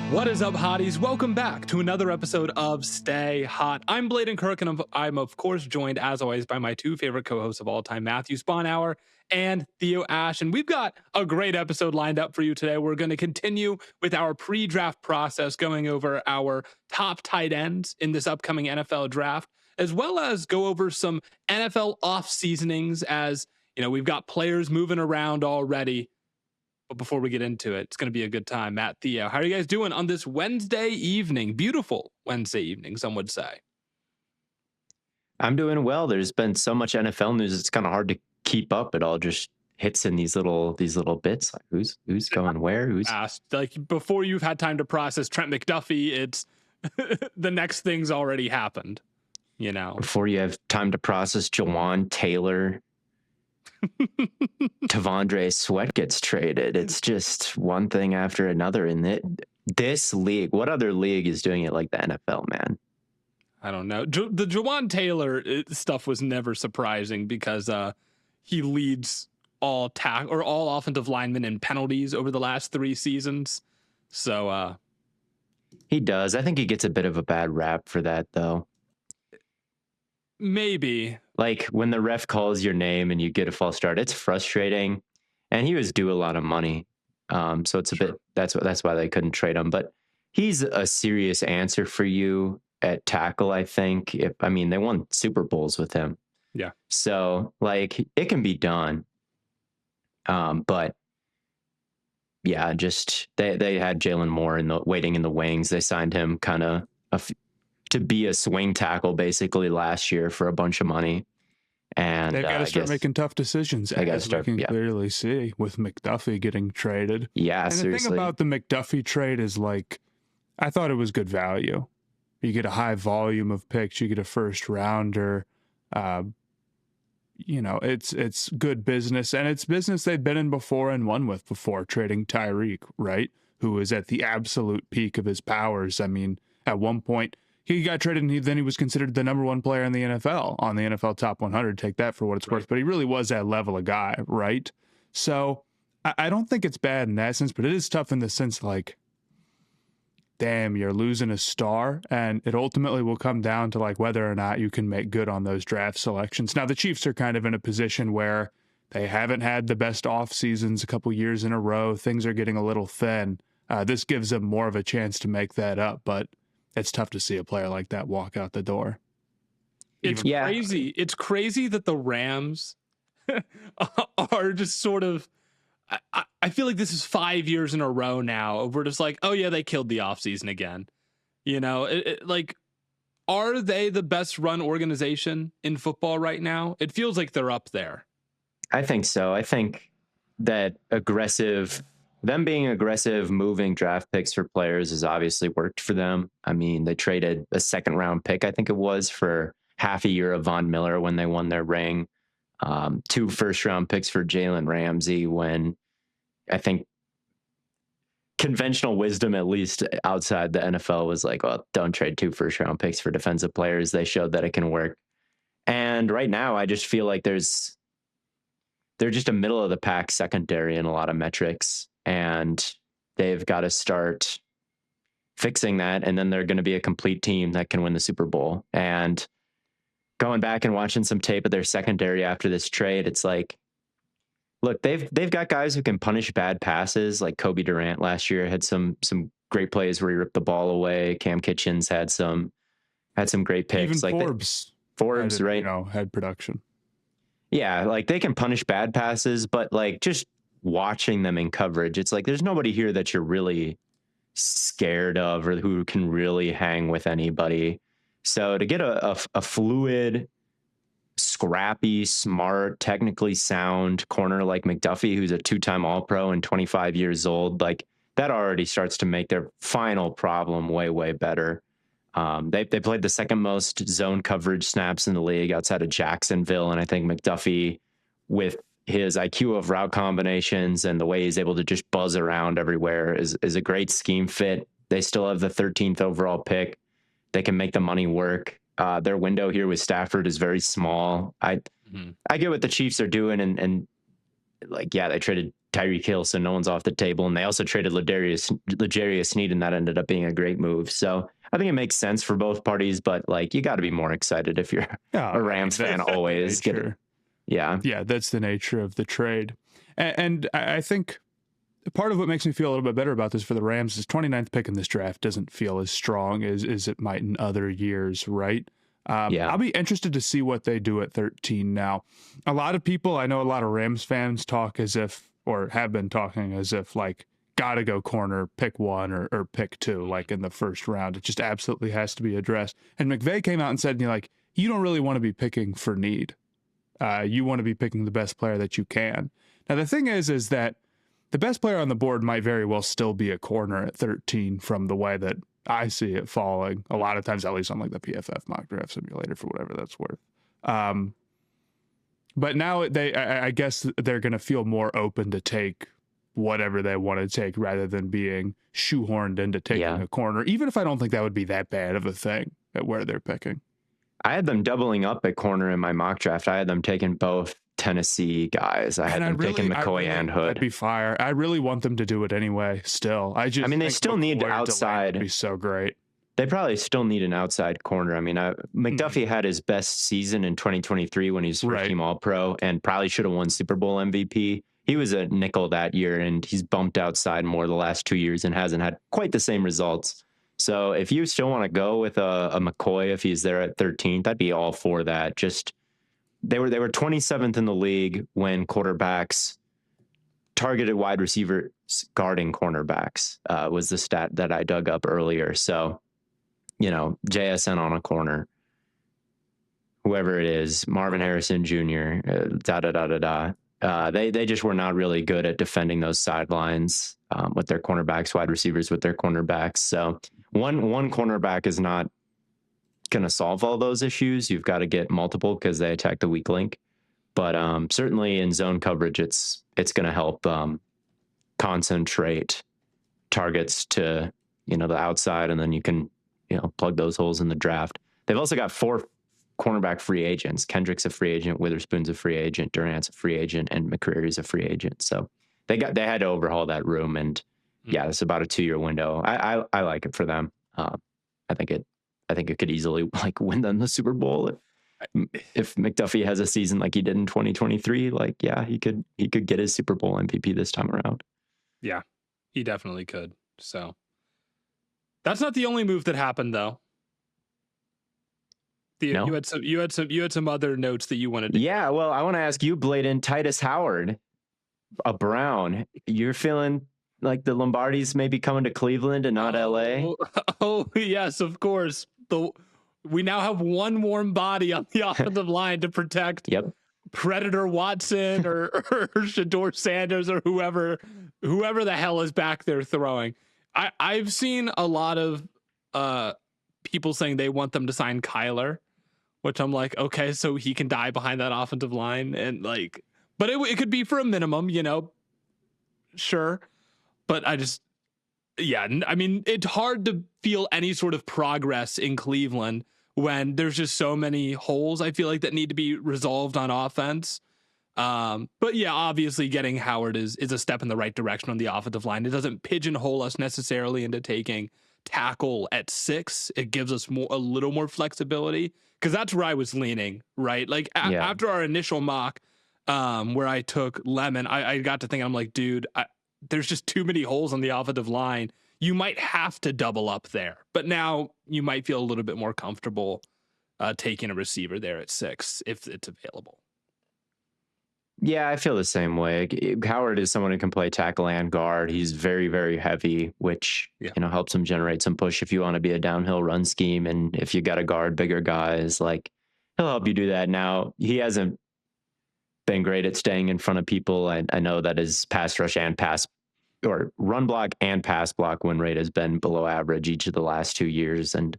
What is up, hotties? Welcome back to another episode of Stay Hot. I'm Blaiden Kirk, and I'm of course joined, as always, by my two favorite co-hosts of all time, Matthew Spawnhour and Theo Ash. And we've got a great episode lined up for you today. We're going to continue with our pre-draft process, going over our top tight ends in this upcoming NFL draft, as well as go over some NFL off-seasonings, as you know, we've got players moving around already. But before we get into it, it's going to be a good time. Matt, Theo, how are you guys doing on this Wednesday evening? Beautiful Wednesday evening, some would say. I'm doing well. There's been so much NFL news; it's kind of hard to keep up. It all just hits in these little bits. Like who's going where? Who's like before you've had time to process Trent McDuffie, it's the next thing's already happened. You know, before you have time to process Jawan Taylor. Tavondre Sweat gets traded. It's just one thing after another in this league. What other league is doing it like the NFL, man? I don't know. The Jawan Taylor stuff was never surprising because he leads all offensive linemen in penalties over the last 3 seasons. So he does. I think he gets a bit of a bad rap for that, though. Maybe. Like when the ref calls your name and you get a false start, it's frustrating. And he was due a lot of money. So it's a bit, that's why they couldn't trade him. But he's a serious answer for you at tackle, I think. They won Super Bowls with him. Yeah. So like it can be done. But yeah, just they had Jalen Moore waiting in the wings. They signed him kind of to be a swing tackle basically last year for a bunch of money. And they've got to start making tough decisions, as we can clearly see with McDuffie getting traded. Yeah, and seriously. The thing about the McDuffie trade is, like, I thought it was good value. You get a high volume of picks. You get a first rounder. It's good business, and it's business they've been in before and won with before, trading Tyreek, right? Who was at the absolute peak of his powers. I mean, at one point, he got traded, and then he was considered the number one player in the NFL on the NFL Top 100. Take that for what it's worth. But he really was that level of guy, right? So I don't think it's bad in that sense, but it is tough in the sense like, damn, you're losing a star, and it ultimately will come down to like whether or not you can make good on those draft selections. Now, the Chiefs are kind of in a position where they haven't had the best off seasons a couple years in a row. Things are getting a little thin. This gives them more of a chance to make that up, but it's tough to see a player like that walk out the door. It's crazy. It's crazy that the Rams are just sort of, I feel like this is 5 years in a row now. We're just like, oh yeah, they killed the offseason again. You know, like, are they the best run organization in football right now? It feels like they're up there. I think so. I think that them being aggressive, moving draft picks for players has obviously worked for them. I mean, they traded a 2nd round pick, I think it was, for half a year of Von Miller when they won their ring. 2 1st round picks for Jalen Ramsey when I think conventional wisdom, at least outside the NFL, was like, well, don't trade 2 1st round picks for defensive players. They showed that it can work. And right now, I just feel like they're just a middle of the pack secondary in a lot of metrics, and they've got to start fixing that. And then they're going to be a complete team that can win the Super Bowl. And going back and watching some tape of their secondary after this trade, it's like, look, they've got guys who can punish bad passes. Like Kobe Durant last year had some great plays where he ripped the ball away. Cam Kitchens had some great picks. Even like Forbes, right? Had production. Yeah, like they can punish bad passes, but like just watching them in coverage, it's like there's nobody here that you're really scared of or who can really hang with anybody. So to get a fluid, scrappy, smart, technically sound corner like McDuffie, who's a 2-time All-Pro and 25 years old, like that already starts to make their final problem way, way better. They played the 2nd most zone coverage snaps in the league outside of Jacksonville. And I think McDuffie, with his IQ of route combinations and the way he's able to just buzz around everywhere, is a great scheme fit. They still have the 13th overall pick. They can make the money work. Their window here with Stafford is very small. I get what the Chiefs are doing. And like, yeah, they traded Tyreek Hill, so no one's off the table. And they also traded L'Jarius Sneed, and that ended up being a great move. So I think it makes sense for both parties, but like you got to be more excited if you're a Rams fan always. Yeah, that's the nature of the trade. And I think part of what makes me feel a little bit better about this for the Rams is 29th pick in this draft doesn't feel as strong as it might in other years, right? I'll be interested to see what they do at 13 now. A lot of people, I know a lot of Rams fans talk as if, or have been talking as if, like, gotta go corner, pick one or pick two, like in the first round. It just absolutely has to be addressed. And McVay came out and said, like, you don't really want to be picking for need. You want to be picking the best player that you can. Now, the thing is that the best player on the board might very well still be a corner at 13 from the way that I see it falling a lot of times, at least on like the PFF mock draft simulator for whatever that's worth. But now I guess they're going to feel more open to take whatever they want to take rather than being shoehorned into taking a corner, even if I don't think that would be that bad of a thing at where they're picking. I had them doubling up at corner in my mock draft. I had them taking both Tennessee guys. I had them taking McCoy and Hood. That'd be fire. I really want them to do it anyway. Still, I mean, they still need outside. Would be so great. They probably still need an outside corner. I mean, McDuffie had his best season in 2023 when he was first team All-Pro and probably should have won Super Bowl MVP. He was a nickel that year, and he's bumped outside more the last 2 years and hasn't had quite the same results. So if you still want to go with a McCoy, if he's there at 13th, I'd be all for that. Just they were 27th in the league when quarterbacks targeted wide receivers guarding cornerbacks was the stat that I dug up earlier. So, JSN on a corner, whoever it is, Marvin Harrison Jr., they just were not really good at defending those sidelines with their cornerbacks, wide receivers with their cornerbacks. So one cornerback is not going to solve all those issues. You've got to get multiple because they attack the weak link. But certainly in zone coverage, it's going to help concentrate targets to the outside, and then you can plug those holes in the draft. They've also got 4 cornerback free agents. Kendrick's a free agent, Witherspoon's a free agent, Durant's a free agent, and McCreary's a free agent. So they had to overhaul that room, and it's about a 2-year window. I like it for them. I think it could easily win them the Super Bowl if McDuffie has a season like he did in 2023. He could get his Super Bowl MVP this time around. Yeah, he definitely could. So that's not the only move that happened, though. No. You had some other notes that you wanted to. Yeah, well, I want to ask you, Blaiden, Titus Howard, a Brown. You're feeling like the Lombardis may be coming to Cleveland and not LA? Oh yes, of course. We now have one warm body on the offensive line to protect Predator Watson or Shador Sanders or whoever the hell is back there throwing. I've seen a lot of people saying they want them to sign Kyler, which I'm like, okay, so he can die behind that offensive line, and but it could be for a minimum, sure. But I mean, it's hard to feel any sort of progress in Cleveland when there's just so many holes, I feel like, that need to be resolved on offense. But yeah, obviously getting Howard is a step in the right direction on the offensive line. It doesn't pigeonhole us necessarily into taking tackle at 6. It gives us a little more flexibility, because that's where I was leaning, right? After our initial mock, where I took Lemon, I got to think, I'm like, dude, there's just too many holes on the offensive line. You might have to double up there, but now you might feel a little bit more comfortable taking a receiver there at 6 if it's available. Yeah, I feel the same way. Howard is someone who can play tackle and guard. He's very, very heavy, which helps him generate some push if you want to be a downhill run scheme, and if you got to guard bigger guys, he'll help you do that. Now, he hasn't been great at staying in front of people. I know that his pass rush and run block and pass block win rate has been below average each of the last 2 years, and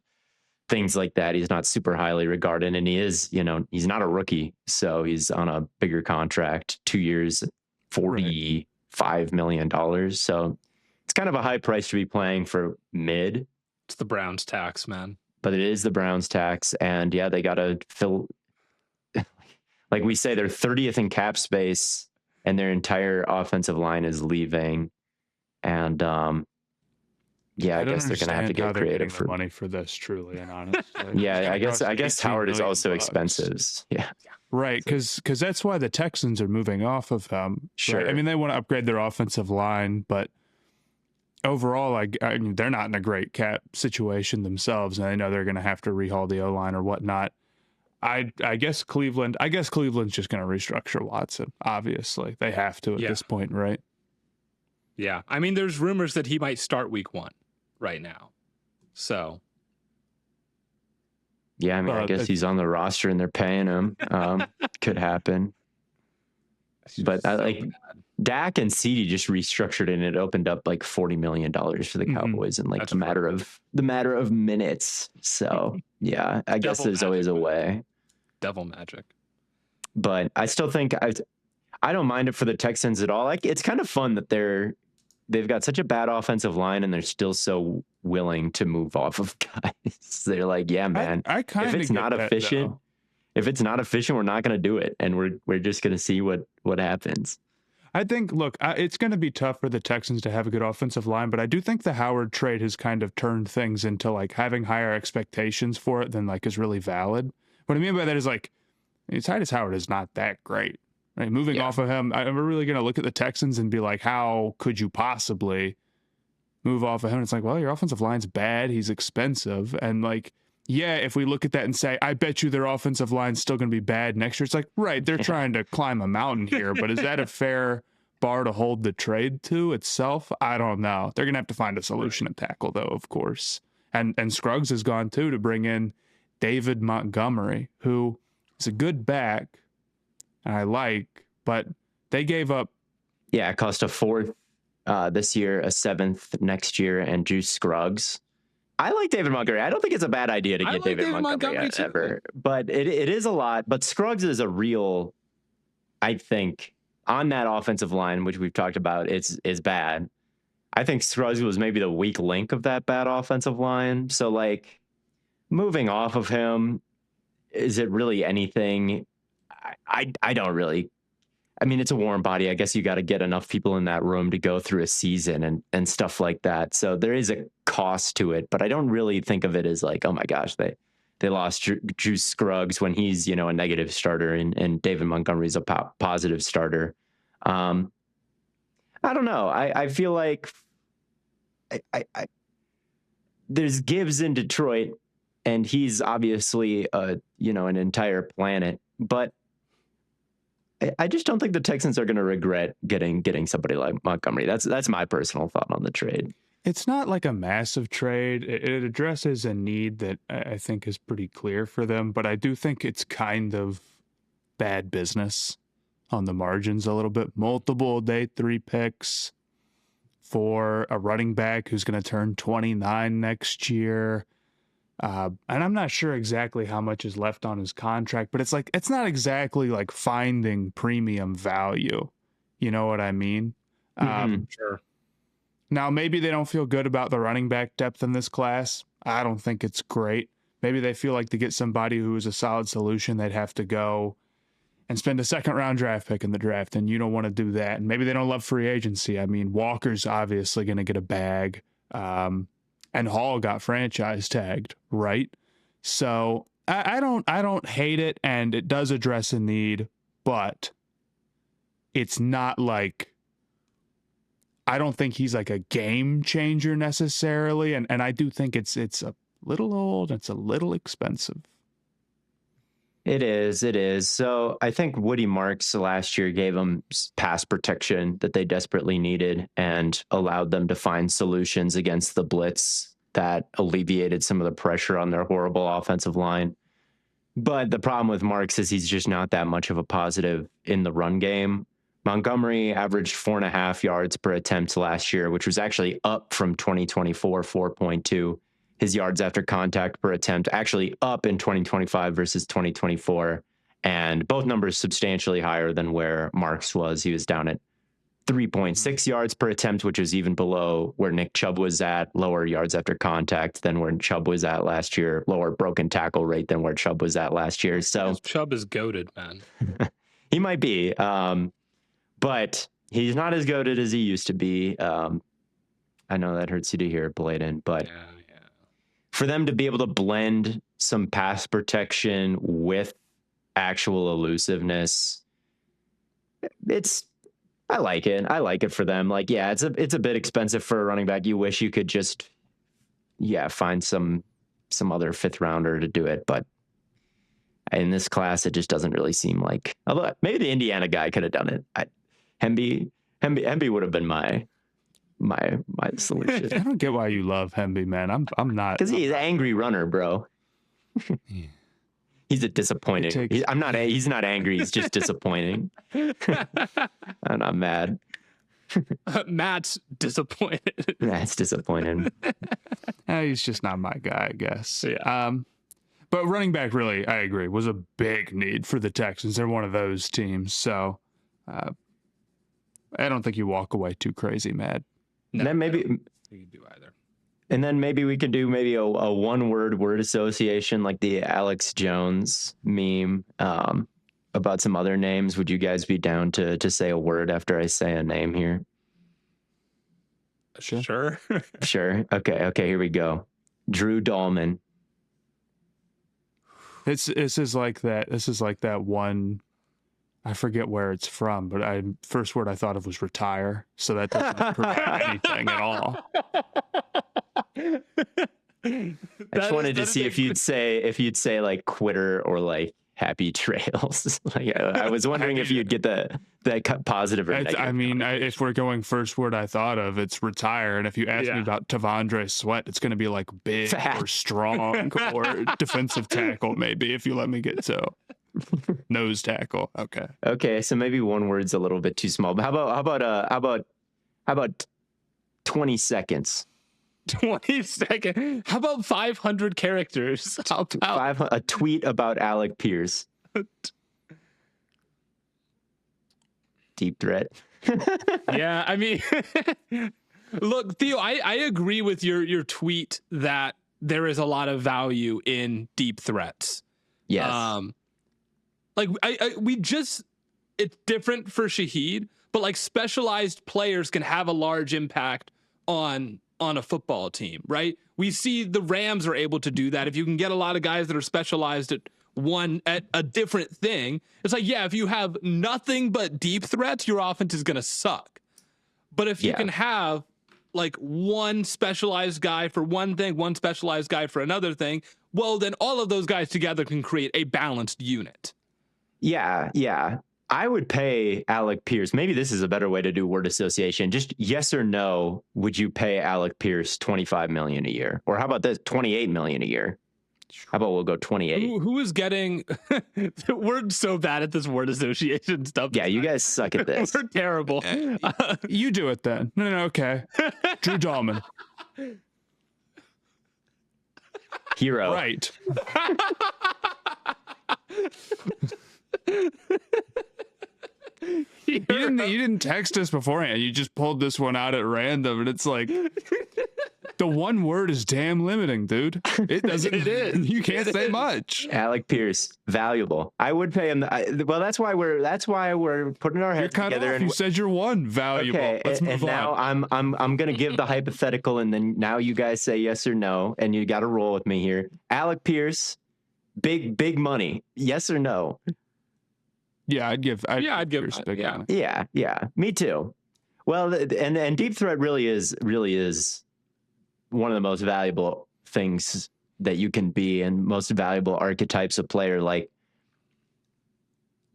things like that. He's not super highly regarded, and he is, he's not a rookie, so he's on a bigger contract, 2 years, $45 million. So it's kind of a high price to be playing for mid. It's the Browns tax, man. But it is the Browns tax, and they got to fill. Like we say, they're 30th in cap space and their entire offensive line is leaving. And yeah, I I don't guess they're gonna have to understand how get they're creative getting the for. money for this, truly and honestly. It's Yeah, gonna cost I you guess 18 Howard is million also bucks. expensive. Yeah, Right, because that's why the Texans are moving off of him. Right, I sure. mean they want to upgrade their offensive line, but overall, I mean, they're not in a great cap situation themselves, and I know they're going to have to rehaul the O line or whatnot. I guess Cleveland's just going to restructure Watson. Obviously, they have to at this point, right? Yeah. I mean, there's rumors that he might start week 1 right now. So. Yeah, I mean, I guess he's on the roster and they're paying him. Could happen. But I like Dak and CeeDee just restructured and it opened up like $40 million for the Cowboys in like the matter of minutes. So yeah, I guess there's always a way. Devil magic. But I still think I don't mind it for the Texans at all. Like it's kind of fun that they've got such a bad offensive line and they're still so willing to move off of guys. They're like, yeah, man. I kind of if it's not efficient, we're not going to do it, and we're just going to see what happens. I think, look, it's going to be tough for the Texans to have a good offensive line, but I do think the Howard trade has kind of turned things into like having higher expectations for it than like is really valid. What I mean by that is like Titus Howard is not that great. Right? Moving off of him, I'm really going to look at the Texans and be like, how could you possibly move off of him? It's like, well, your offensive line's bad. He's expensive. And like, yeah, if we look at that and say, I bet you their offensive line's still going to be bad next year, it's like, right, they're trying to climb a mountain here, but is that a fair bar to hold the trade to itself? I don't know. They're going to have to find a solution at tackle, though, of course. And Scruggs has gone, too, to bring in David Montgomery, who is a good back, and I like, but they gave up. Yeah, it cost a 4th this year, a 7th next year, and Juice Scruggs. I like David Montgomery. I don't think it's a bad idea to get David Montgomery ever, but it is a lot. But Scruggs is a real, I think, on that offensive line, which we've talked about, is bad. I think Scruggs was maybe the weak link of that bad offensive line. So like moving off of him, is it really anything? I don't really. I mean, it's a warm body. I guess you got to get enough people in that room to go through a season and stuff like that. So there is a cost to it, but I don't really think of it as like, oh my gosh, they lost Juice Scruggs when he's, a negative starter and David Montgomery's a positive starter. I don't know. I feel like I there's Gibbs in Detroit and he's obviously an entire planet, but I just don't think the Texans are going to regret getting somebody like Montgomery. That's my personal thought on the trade. It's not like a massive trade. It addresses a need that I think is pretty clear for them, but I do think it's kind of bad business on the margins a little bit. Multiple day 3 picks for a running back who's going to turn 29 next year. And I'm not sure exactly how much is left on his contract, but it's not exactly like finding premium value. You know what I mean? Sure. Now, maybe they don't feel good about the running back depth in this class. I don't think it's great. Maybe they feel like to get somebody who is a solid solution, they'd have to go and spend a 2nd-round draft pick in the draft, and you don't want to do that. And maybe they don't love free agency. I mean, Walker's obviously going to get a bag. And Hall got franchise tagged, right? So I don't hate it, and it does address a need, but it's not like, I don't think he's like a game changer necessarily, and I do think it's a little old, it's a little expensive. It is. So I think Woody Marks last year gave them pass protection that they desperately needed and allowed them to find solutions against the blitz that alleviated some of the pressure on their horrible offensive line. But the problem with Marks is he's just not that much of a positive in the run game. Montgomery averaged 4.5 yards per attempt last year, which was actually up from 2024, 4.2. His yards after contact per attempt actually up in 2025 versus 2024. And both numbers substantially higher than where Marks was. He was down at 3.6 yards per attempt, which is even below where Nick Chubb was at, lower yards after contact than where Chubb was at last year, lower broken tackle rate than where Chubb was at last year. So Chubb is goated, man. He might be. but he's not as goated as he used to be. I know that hurts you to hear, Blaiden, but for them to be able to blend some pass protection with actual elusiveness, I like it. I like it for them. Like, yeah, it's a bit expensive for a running back. You wish you could just, find some other fifth rounder to do it. But in this class, it just doesn't really seem like, although maybe the Indiana guy could have done it. Hemby would have been my solution. I don't get why you love Hemby, man. I'm not, because he's an angry runner, bro. He's a disappointing. He's not angry. He's just disappointing. I'm not mad. Matt's disappointed. That's disappointing. He's just not my guy, I guess. Yeah. But running back, really, I agree, was a big need for the Texans. They're one of those teams, so I don't think you walk away too crazy mad. No, then maybe you do either. And then maybe we could do maybe a word association like the Alex Jones meme about some other names. Would you guys be down to say a word after I say a name here? Sure. Sure. Okay, here we go. Drew Dahlman. This is like that one, I forget where it's from, but first word I thought of was retire, so that doesn't prove anything at all. I just wanted to see if you'd say like quitter or like happy trails. Like I was wondering if you'd get that positive or negative. I mean, if we're going first word I thought of, it's retire. And if you ask me about Tavondre Sweat, it's going to be like big or strong or defensive tackle, maybe, if you let me get so. Nose tackle. Okay. So maybe one word's a little bit too small. But how about 20 seconds? 20 seconds. How about 500 characters? How about a tweet about Alec Pierce? Deep threat. Yeah, I mean, look, Theo, I agree with your tweet that there is a lot of value in deep threats. Yes. It's different for Shaheed, but like specialized players can have a large impact on a football team, right? We see the Rams are able to do that. If you can get a lot of guys that are specialized at a different thing, it's like, if you have nothing but deep threats, your offense is going to suck. But if you can have like one specialized guy for one thing, one specialized guy for another thing, well, then all of those guys together can create a balanced unit. Yeah. I would pay Alec Pierce. Maybe this is a better way to do word association. Just yes or no. Would you pay Alec Pierce $25 million a year? Or how about this? $28 million a year? How about we'll go 28? Who is getting? We're so bad at this word association stuff. Yeah, you guys suck at this. We're terrible. You do it then. No, okay. Drew Dahlman. Hero. Right. You didn't text us beforehand. You just pulled this one out at random, and it's like the one word is damn limiting, dude. It doesn't. It is. You can't say much. Alec Pierce, valuable. I would pay him. That's why we're putting our heads together. And you said you're one valuable. Okay, Let's move on. Now I'm gonna give the hypothetical, and then now you guys say yes or no, and you got to roll with me here. Alec Pierce, big money. Yes or no? Yeah, I'd give. Pierce big money. Yeah. Me too. Well, and deep threat really is one of the most valuable things that you can be, and most valuable archetypes of player. Like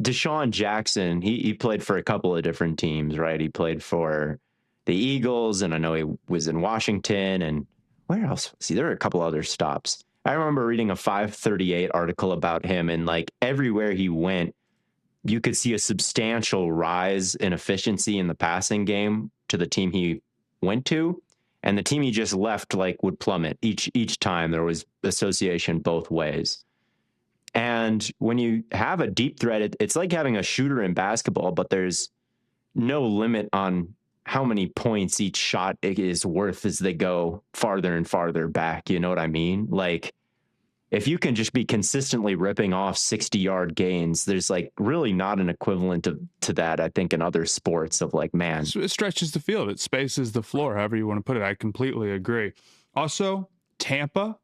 Deshaun Jackson, he played for a couple of different teams, right? He played for the Eagles, and I know he was in Washington, and where else? See, there are a couple other stops. I remember reading a 538 article about him, and like everywhere he went, you could see a substantial rise in efficiency in the passing game to the team he went to, and the team he just left like would plummet each time. There was association both ways. And when you have a deep threat, it's like having a shooter in basketball, but there's no limit on how many points each shot is worth as they go farther and farther back. You know what I mean? Like if you can just be consistently ripping off 60-yard gains, there's like really not an equivalent to that, I think, in other sports of like, man. It stretches the field. It spaces the floor, however you want to put it. I completely agree. Also, Tampa,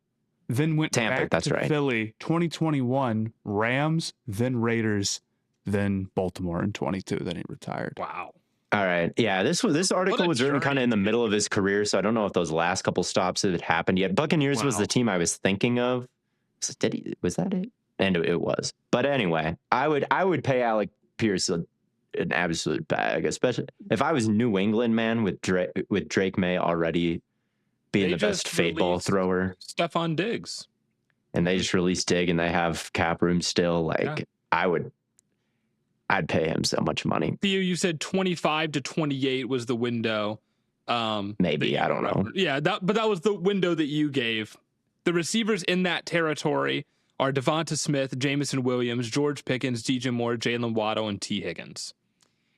then went back That's to right. Philly, 2021, Rams, then Raiders, then Baltimore in 22. Then he retired. Wow. All right. Yeah, this article was written kind of in the middle of his career, so I don't know if those last couple stops had happened yet. Buccaneers was the team I was thinking of. Was that it? And it was. But anyway, I would pay Alec Pierce an absolute bag, especially if I was New England, man, with Drake May already being the best fade ball thrower. Stephon Diggs. And they just released Dig and they have cap room still. Like, I'd pay him so much money. Theo, you said 25 to 28 was the window. Maybe, I don't know. Yeah, but that was the window that you gave. The receivers in that territory are Devonta Smith, Jameson Williams, George Pickens, DJ Moore, Jalen Waddle, and T. Higgins.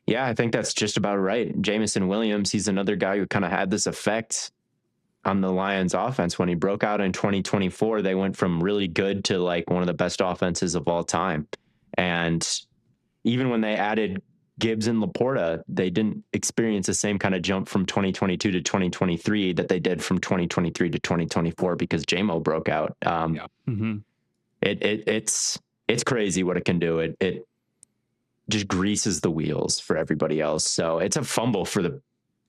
Yeah, I think that's just about right. Jameson Williams, he's another guy who kind of had this effect on the Lions offense. When he broke out in 2024, they went from really good to like one of the best offenses of all time. And even when they added Gibbs and Laporta, they didn't experience the same kind of jump from 2022 to 2023 that they did from 2023 to 2024 because J-Mo broke out. It's crazy what it can do. It just greases the wheels for everybody else. So it's a fumble for the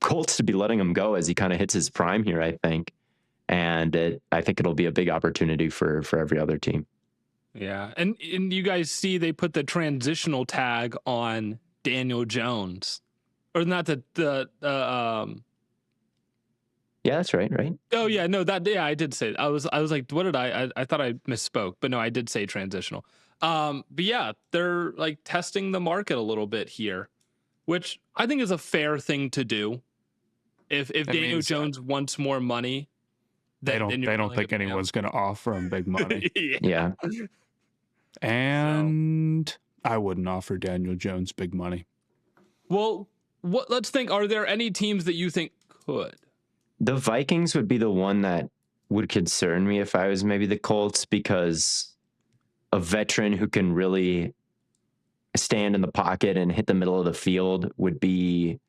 Colts to be letting him go as he kind of hits his prime here, I think. And I think it'll be a big opportunity for every other team. Yeah. And you guys see they put the transitional tag on Daniel Jones. Or not yeah, that's right. Oh yeah, no, I did say it. I was like, what did I thought I misspoke, but no, I did say transitional. But yeah, they're like testing the market a little bit here, which I think is a fair thing to do. If Daniel Jones wants more money, they don't think anyone's going to offer him big money. Yeah. And I wouldn't offer Daniel Jones big money. Well, let's think, are there any teams that you think could? The Vikings would be the one that would concern me if I was maybe the Colts, because a veteran who can really stand in the pocket and hit the middle of the field would be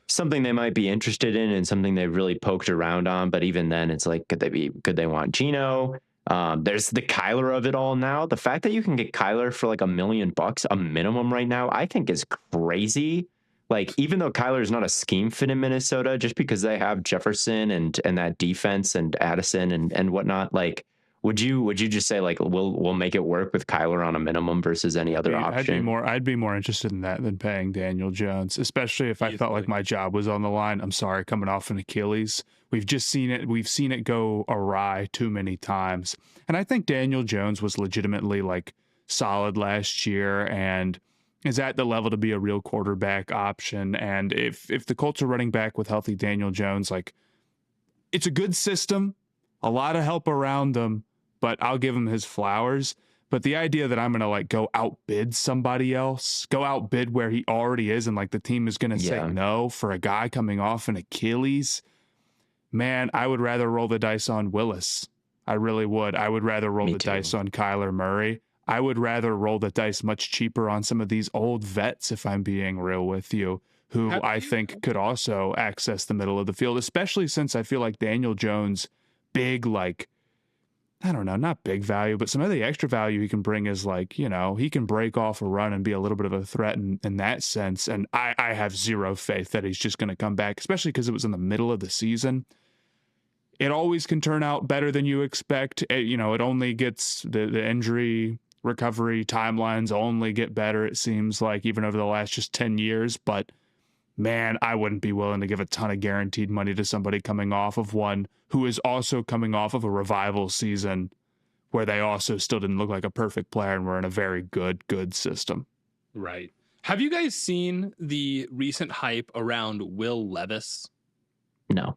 something they might be interested in and something they've really poked around on. But even then, it's like, could they want Geno? There's the Kyler of it all now. The fact that you can get Kyler for like $1 million a minimum right now, I think is crazy. Like, even though Kyler is not a scheme fit in Minnesota, just because they have Jefferson and that defense and Addison and whatnot, like, would you just say like we'll make it work with Kyler on a minimum versus any other option? I'd be more interested in that than paying Daniel Jones, especially if I felt like my job was on the line. I'm sorry, coming off an Achilles. We've seen it go awry too many times. And I think Daniel Jones was legitimately like solid last year and is at the level to be a real quarterback option. And if the Colts are running back with healthy Daniel Jones, like, it's a good system, a lot of help around them, but I'll give him his flowers. But the idea that I'm going to like go outbid somebody else, go outbid where he already is, and like the team is going to say no for a guy coming off an Achilles, man, I would rather roll the dice on Willis. I really would. I would rather roll the dice on Kyler Murray. I would rather roll the dice much cheaper on some of these old vets, if I'm being real with you, who I think could also access the middle of the field, especially since I feel like Daniel Jones, big, like, I don't know, not big value, but some of the extra value he can bring is like, you know, he can break off a run and be a little bit of a threat in that sense. And I have zero faith that he's just going to come back, especially because it was in the middle of the season. It always can turn out better than you expect. It only gets the injury recovery timelines only get better, it seems like, even over the last just 10 years. But man, I wouldn't be willing to give a ton of guaranteed money to somebody coming off of one who is also coming off of a revival season where they also still didn't look like a perfect player and were in a very good system. Right. Have you guys seen the recent hype around Will Levis? No.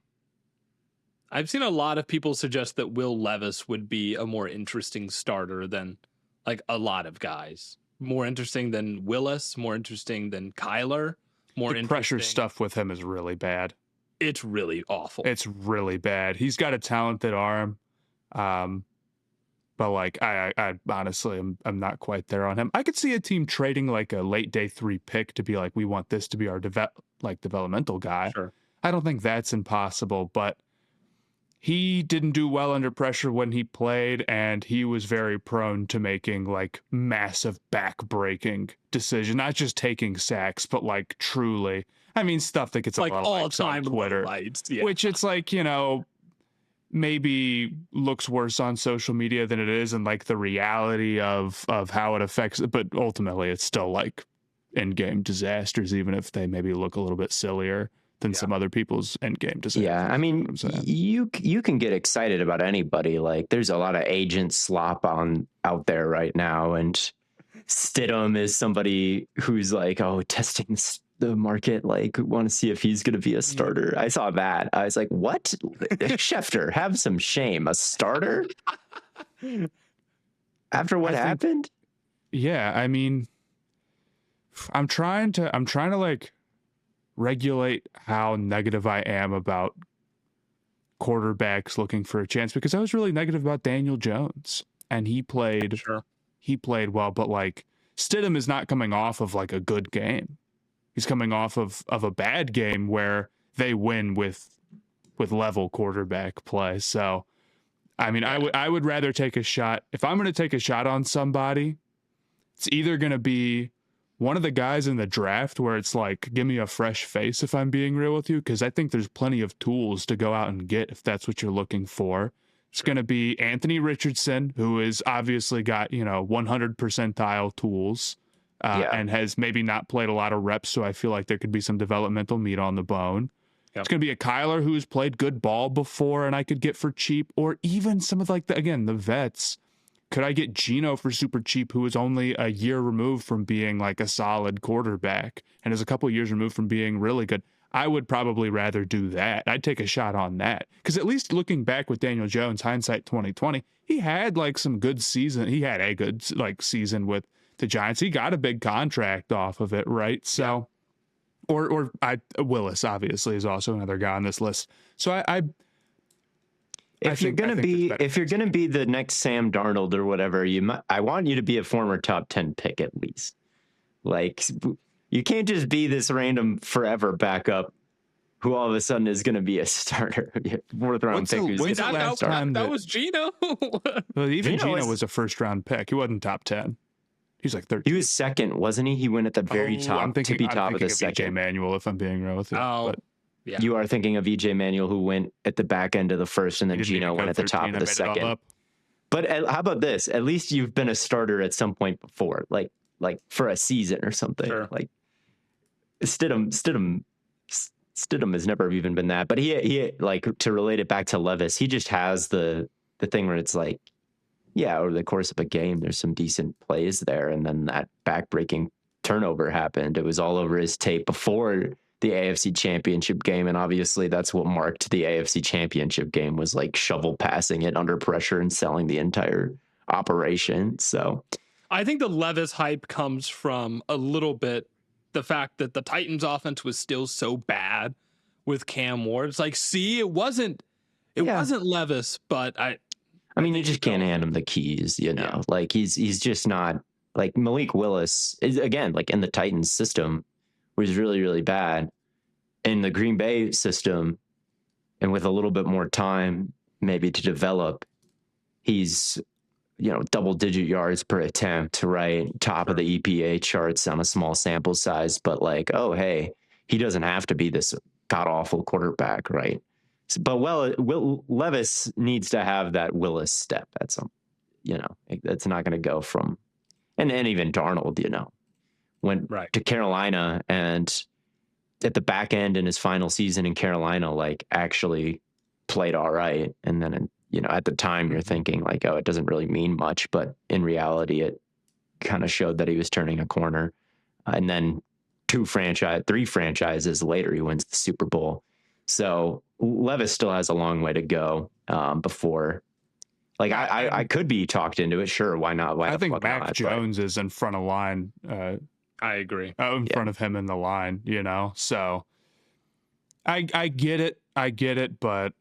I've seen a lot of people suggest that Will Levis would be a more interesting starter than like a lot of guys. More interesting than Willis, more interesting than Kyler. The pressure stuff with him is really bad. It's really awful. It's really bad. He's got a talented arm, but but like I honestly I'm not quite there on him. I could see a team trading like a late day 3 pick to be like, we want this to be our developmental guy. Sure. I don't think that's impossible, but he didn't do well under pressure when he played, and he was very prone to making like massive back-breaking decisions, not just taking sacks, but like truly. I mean, stuff that gets a Like lot of likes on all-time Twitter, lowlights. Yeah. which it's like, maybe looks worse on social media than it is in like the reality of how it affects it, but ultimately it's still like in-game disasters, even if they maybe look a little bit sillier than some other people's end-game disasters. Yeah, I mean, you can get excited about anybody. Like, there's a lot of agent slop out there right now, and Stidham is somebody who's like, oh, testing the market, like, want to see if he's going to be a starter. I saw that. I was like, what? Schefter, have some shame. A starter? After what happened? Yeah, I mean, I'm trying to like regulate how negative I am about quarterbacks looking for a chance, because I was really negative about Daniel Jones, and he played well, but like Stidham is not coming off of like a good game. He's coming off of a bad game where they win with level quarterback play. So I mean, I would rather take a shot. If I'm going to take a shot on somebody, it's either going to be one of the guys in the draft where it's like, give me a fresh face, if I'm being real with you, because I think there's plenty of tools to go out and get if that's what you're looking for. It's going to be Anthony Richardson, who has obviously got, 100 percentile tools and has maybe not played a lot of reps, so I feel like there could be some developmental meat on the bone. It's going to be a Kyler who's played good ball before and I could get for cheap, or even some of like the vets. Could I get Geno for super cheap, who is only a year removed from being like a solid quarterback and is a couple years removed from being really good? I would probably rather do that. I'd take a shot on that, because at least looking back with Daniel Jones, hindsight 2020, he had like some good season. He had a good like season with the Giants. He got a big contract off of it, right? So, or Willis obviously is also another guy on this list. So if you're gonna be the next Sam Darnold or whatever, I want you to be a former top 10 pick at least. Like, you can't just be this random forever backup who all of a sudden is going to be a starter. Fourth round pick. That was Geno. Well, even Geno was a first round pick. He wasn't top 10. He's like 13. He was second, wasn't he? He went at the very top, tippy top of the second. EJ Manuel, if I'm being real with you. Oh, but yeah. You are thinking of EJ Manuel, who went at the back end of the first, and then Geno went at the top of the second. But how about this? At least you've been a starter at some point before, like for a season or something. Sure. Like Stidham has never even been that. But he like, to relate it back to Levis, he just has the thing where it's like, yeah, over the course of a game, there's some decent plays there, and then that backbreaking turnover happened. It was all over his tape before the AFC Championship game, and obviously that's what marked the AFC Championship game, was like shovel passing it under pressure and selling the entire operation. So I think the Levis hype comes from a little bit the fact that the Titans offense was still so bad with Cam Ward. It's like, see, it wasn't Levis, but I mean, you just can't hand him the keys, like he's just not, like, Malik Willis is, again, like in the Titans system, was really, really bad. In the Green Bay system, and with a little bit more time maybe to develop, he's, double-digit yards per attempt, right? Top of the EPA charts on a small sample size, but like, oh, hey, he doesn't have to be this god-awful quarterback, right? But Levis needs to have that Willis step at some, it's not going to go from, and even Darnold, went to Carolina, and at the back end in his final season in Carolina, like, actually played all right. And then, at the time you're thinking like, oh, it doesn't really mean much, but in reality, it kind of showed that he was turning a corner. And then 3 franchises later, he wins the Super Bowl. So Levis still has a long way to go before, like, I could be talked into it. Sure. Why not? I think Mac Jones is in front of line. I agree. In front of him in the line, so I get it. But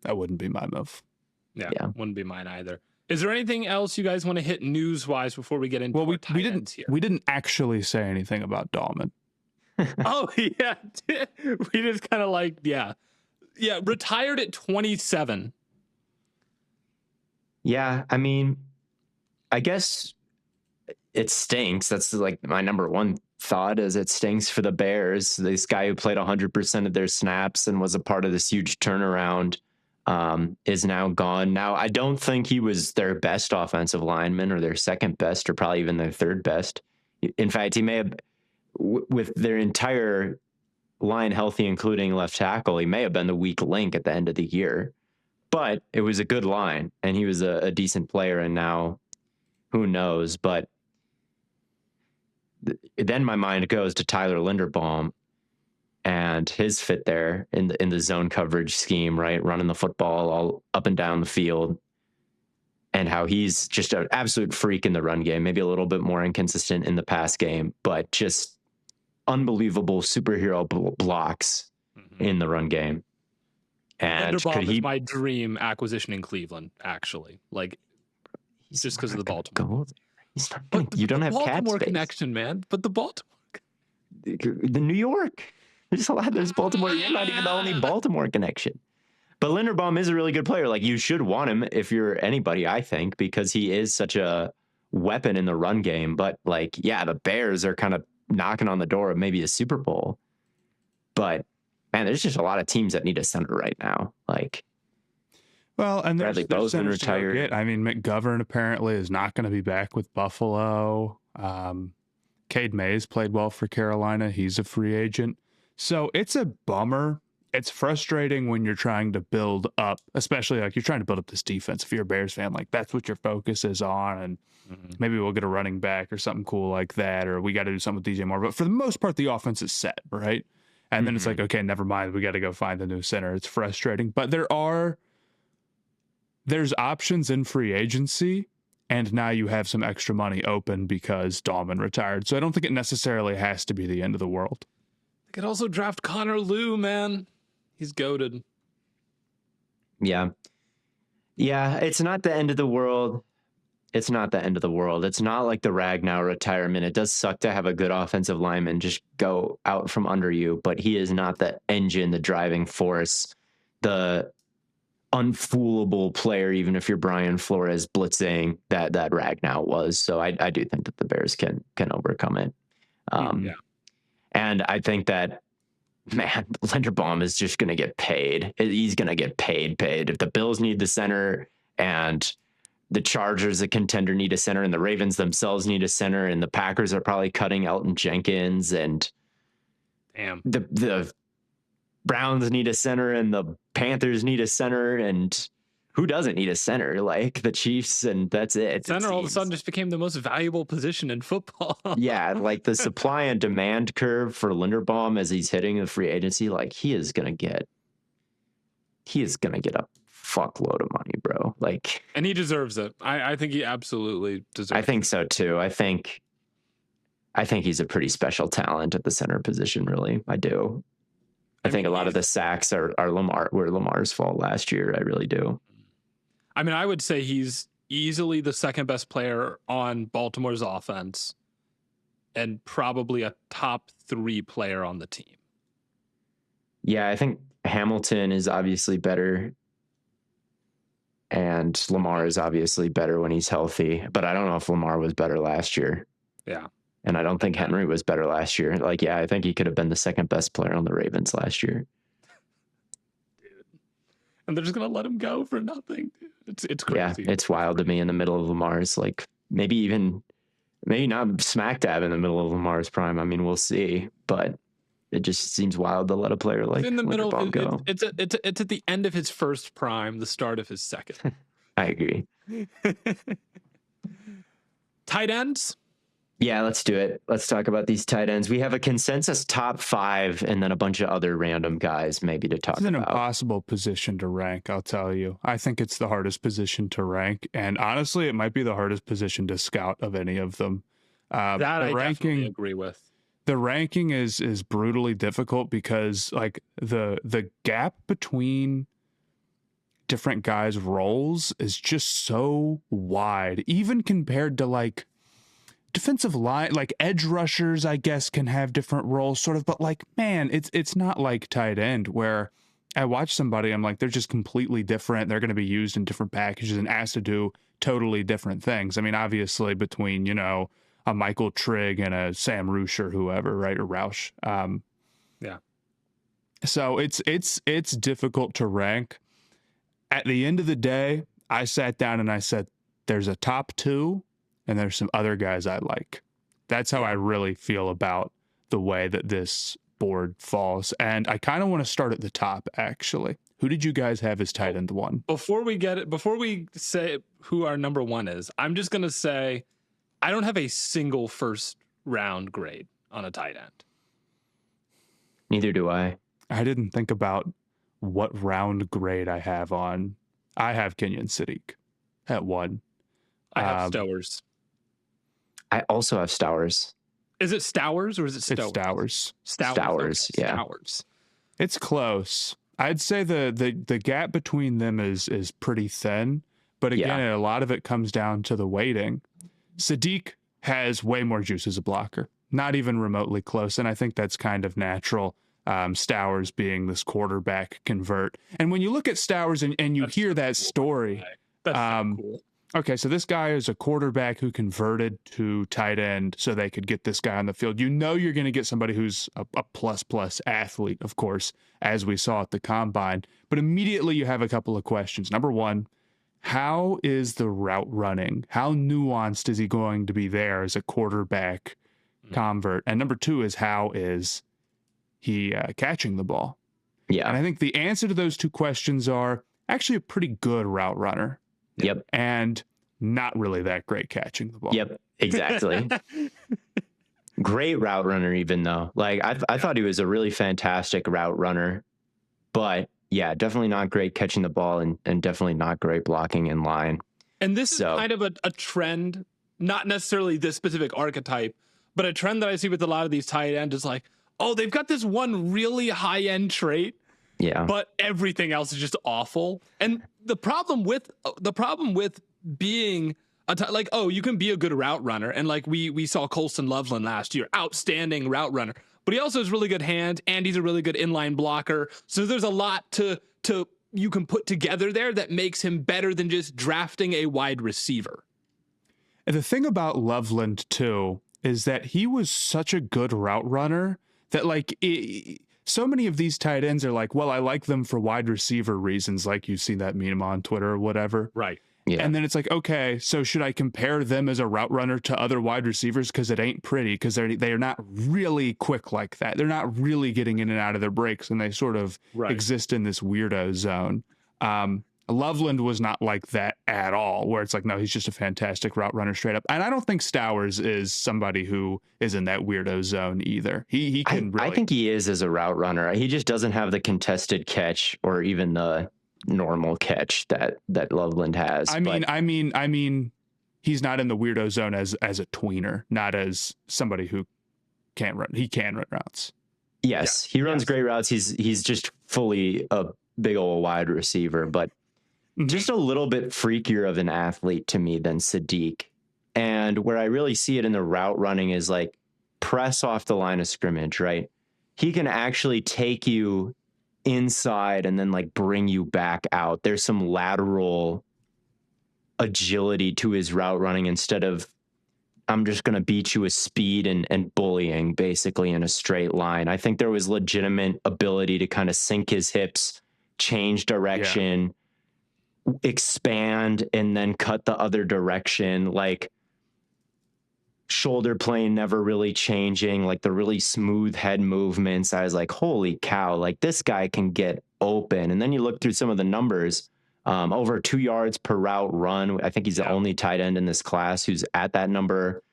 that wouldn't be my move. Yeah, wouldn't be mine either. Is there anything else you guys want to hit news-wise before we get into Well, our tight ends here? we didn't actually say anything about Dahlman. Oh, yeah. We just kind of like, yeah, retired at 27. Yeah, I mean, I guess it stinks. That's like my number one thought is it stinks for the Bears. This guy who played 100% of their snaps and was a part of this huge turnaround is now gone. Now, I don't think he was their best offensive lineman or their second best or probably even their third best. In fact, he may have, with their entire line healthy, including left tackle, he may have been the weak link at the end of the year. But it was a good line, and he was a decent player, and now who knows? But then my mind goes to Tyler Linderbaum and his fit there in the zone coverage scheme, right? Running the football all up and down the field, and how he's just an absolute freak in the run game, maybe a little bit more inconsistent in the pass game, but just unbelievable superhero blocks in the run game. And Linderbaum is my dream acquisition in Cleveland, actually. Like, just because of the Baltimore. He's not gonna, you don't have Baltimore cap space. Connection, man. But the Baltimore, the New York. There's a lot. There's Baltimore. You're not even the only Baltimore connection. But Linderbaum is a really good player. Like, you should want him if you're anybody, I think, because he is such a weapon in the run game. But like, yeah, the Bears are kind of knocking on the door of maybe a Super Bowl. But man, there's just a lot of teams that need a center right now. Like, well, and Bradley Bozeman retired. I mean, McGovern apparently is not going to be back with Buffalo. Cade Mays played well for Carolina. He's a free agent. So it's a bummer. It's frustrating when you're trying to build up, especially like you're trying to build up this defense. If you're a Bears fan, like that's what your focus is on. And maybe we'll get a running back or something cool like that, or we got to do something with DJ Moore. But for the most part, the offense is set, right? And then it's like, okay, never mind. We got to go find a new center. It's frustrating. But there's options in free agency, and now you have some extra money open because Dahlman retired. So I don't think it necessarily has to be the end of the world. They could also draft Connor Liu, man. He's goated. Yeah. Yeah, it's not the end of the world. It's not the end of the world. It's not like the Ragnow retirement. It does suck to have a good offensive lineman just go out from under you, but he is not the engine, the driving force, the unfoolable player, even if you're Brian Flores blitzing that Ragnow was. So I do think that the Bears can overcome it. And I think that, man, Linderbaum is just going to get paid. He's going to get paid. If the Bills need the center and the Chargers, a contender, need a center, and the Ravens themselves need a center, and the Packers are probably cutting Elton Jenkins, and the Browns need a center, and the Panthers need a center, and who doesn't need a center? Like the Chiefs, and that's it. Center all of a sudden just became the most valuable position in football. Yeah, like the supply and demand curve for Linderbaum as he's hitting the free agency, like he is gonna get a fuckload of money, bro. Like, and he deserves it. I think he absolutely deserves it. I think so too. I think he's a pretty special talent at the center position, really. I do. I think a lot of the sacks are Lamar's fault last year. I really do. I mean, I would say he's easily the second best player on Baltimore's offense and probably a top 3 player on the team. Yeah, I think Hamilton is obviously better, and Lamar is obviously better when he's healthy, but I don't know if Lamar was better last year. Yeah. And I don't think Henry was better last year. Like, yeah, I think he could have been the second best player on the Ravens last year. Dude. And they're just going to let him go for nothing. It's crazy. Yeah, it's wild to me in the middle of Lamar's, like, maybe not smack dab in the middle of Lamar's prime. I mean, we'll see, but it just seems wild to let a player like in the middle of go. It's at the end of his first prime, the start of his second. I agree. Tight ends? Yeah, let's do it. Let's talk about these tight ends. We have a consensus top 5 and then a bunch of other random guys maybe to talk about. It's an impossible position to rank, I'll tell you. I think it's the hardest position to rank. And honestly, it might be the hardest position to scout of any of them. That I definitely agree with. The ranking is brutally difficult because like the gap between different guys' roles is just so wide, even compared to like defensive line, like edge rushers, I guess, can have different roles, sort of. But like, man, it's not like tight end where I watch somebody, I'm like, they're just completely different. They're going to be used in different packages and asked to do totally different things. I mean, obviously, between a Michael Trigg and a Sam Roosh or whoever, right, or Roush. Yeah. So it's difficult to rank. At the end of the day, I sat down and I said, there's a top 2 and there's some other guys I like. That's how I really feel about the way that this board falls. And I kind of want to start at the top, actually. Who did you guys have as tight end 1? Before we say who our number 1 is, I'm just going to say I don't have a single first round grade on a tight end. Neither do I. I didn't think about what round grade I have on. I have Kenyon Siddiq at 1. I have Stowers. I also have Stowers. Is it Stowers or is it Stowers? It's Stowers. Stowers, okay. yeah. Stowers. It's close. I'd say the gap between them is pretty thin, but again, a lot of it comes down to the weighting. Siddiq has way more juice as a blocker, not even remotely close, and I think that's kind of natural. Stowers being this quarterback convert, and when you look at Stowers and you hear that story, that's so cool. Okay, so this guy is a quarterback who converted to tight end so they could get this guy on the field. You know you're going to get somebody who's a plus athlete, of course, as we saw at the combine. But immediately you have a couple of questions. Number 1, how is the route running? How nuanced is he going to be there as a quarterback convert? And number 2 is how is he catching the ball? Yeah. And I think the answer to those 2 questions are actually a pretty good route runner. Yep. And not really that great catching the ball. Yep, exactly. Great route runner, even though. Like, I thought he was a really fantastic route runner. But, yeah, definitely not great catching the ball and definitely not great blocking in line. And this is kind of a trend, not necessarily this specific archetype, but a trend that I see with a lot of these tight ends is like, oh, they've got this one really high-end trait. Yeah. But everything else is just awful. And the problem with being like, oh, you can be a good route runner. And like we saw Colston Loveland last year, outstanding route runner, but he also has really good hands and he's a really good inline blocker. So there's a lot to you can put together there that makes him better than just drafting a wide receiver. And the thing about Loveland too is that he was such a good route runner that like so many of these tight ends are like, well, I like them for wide receiver reasons, like you've seen that meme on Twitter or whatever. Right. Yeah. And then it's like, okay, so should I compare them as a route runner to other wide receivers? Because it ain't pretty, because they're not really quick like that. They're not really getting in and out of their breaks, and they sort of exist in this weirdo zone. Loveland was not like that at all, where it's like, no, he's just a fantastic route runner straight up. And I don't think Stowers is somebody who is in that weirdo zone either. He can really... I think he is as a route runner. He just doesn't have the contested catch or even the normal catch that Loveland has. I mean, he's not in the weirdo zone as a tweener, not as somebody who can't run. He can run routes. Yes, he runs great routes. He's just fully a big old wide receiver, but just a little bit freakier of an athlete to me than Siddiq. And where I really see it in the route running is like press off the line of scrimmage, right? He can actually take you inside and then like bring you back out. There's some lateral agility to his route running instead of I'm just going to beat you with speed and bullying basically in a straight line. I think there was legitimate ability to kind of sink his hips, change direction, expand, and then cut the other direction. Like shoulder plane never really changing, like the really smooth head movements. I was like, holy cow, like this guy can get open. And then you look through some of the numbers, over 2 yards per route run. I think he's the only tight end in this class who's at that number.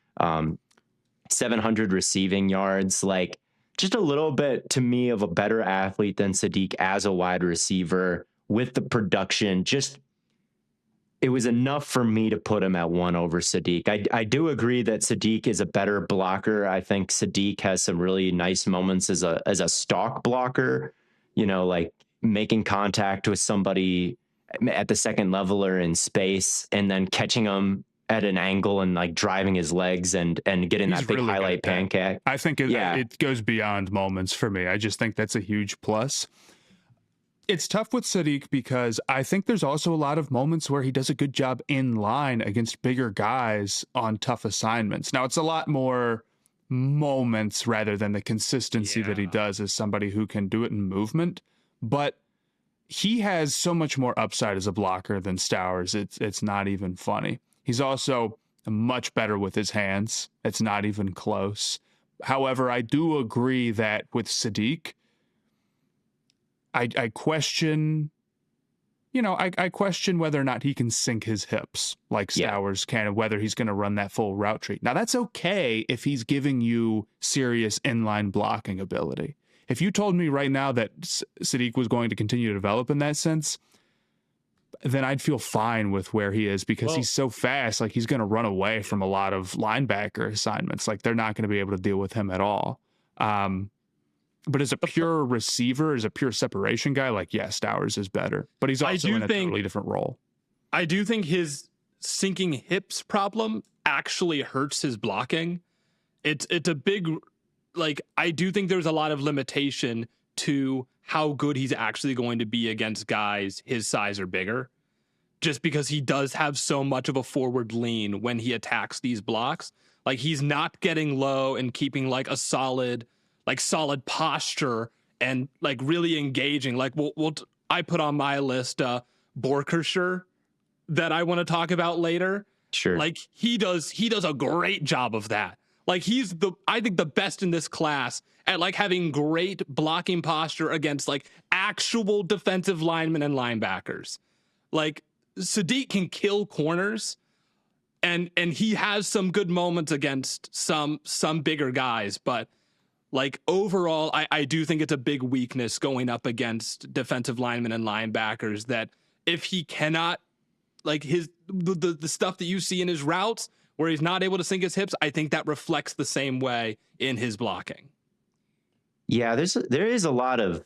700 receiving yards, like just a little bit to me of a better athlete than Siddiq as a wide receiver with the production. Just, it was enough for me to put him at 1 over Siddiq. I do agree that Siddiq is a better blocker. I think Siddiq has some really nice moments as a stock blocker, you know, like making contact with somebody at the second leveler in space and then catching him at an angle and like driving his legs and getting He's that big really good highlight at that. pancake. I think Yeah. it goes beyond moments for me. I just think that's a huge plus. It's tough with Sadiq because I think there's also a lot of moments where he does a good job in line against bigger guys on tough assignments. Now, it's a lot more moments rather than the consistency that he Yeah. does as somebody who can do it in movement. But he has so much more upside as a blocker than Stowers. It's not even funny. He's also much better with his hands. It's not even close. However, I do agree that with Sadiq, I question, I question whether or not he can sink his hips like Yeah. Stowers can, and whether he's going to run that full route tree. Now, that's okay if he's giving you serious inline blocking ability. If you told me right now that Sadiq was going to continue to develop in that sense, then I'd feel fine with where he is because he's so fast. Like, he's going to run away from a lot of linebacker assignments. Like, they're not going to be able to deal with him at all. But as a pure receiver, as a pure separation guy, like, yeah, Stowers is better. But he's also in a totally different role. I do think his sinking hips problem actually hurts his blocking. It's a big, like, I do think there's a lot of limitation to how good he's actually going to be against guys his size or bigger, just because he does have so much of a forward lean when he attacks these blocks. Like, he's not getting low and keeping like a solid posture and like really engaging. Like, I put on my list Borkersher that I want to talk about later. Sure. Like, he does a great job of that. Like, I think the best in this class at like having great blocking posture against like actual defensive linemen and linebackers. Like, Sadiq can kill corners, and he has some good moments against some bigger guys, but like overall, I do think it's a big weakness going up against defensive linemen and linebackers, that if he cannot, like, the stuff that you see in his routes where he's not able to sink his hips, I think that reflects the same way in his blocking. Yeah, there is a lot of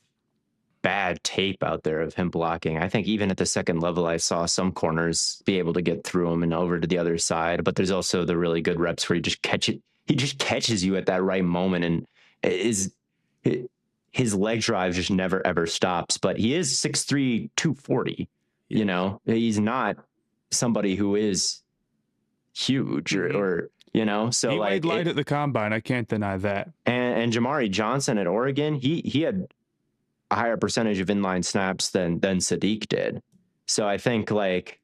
bad tape out there of him blocking. I think even at the second level, I saw some corners be able to get through him and over to the other side. But there's also the really good reps where he just catches you at that right moment, and his leg drive just never ever stops. But he is 6'3", 240. Yeah. You know, he's not somebody who is huge or so he like weighed light at the combine. I can't deny that. And Jamari Johnson at Oregon, he had a higher percentage of inline snaps than Sadiq did. So I think like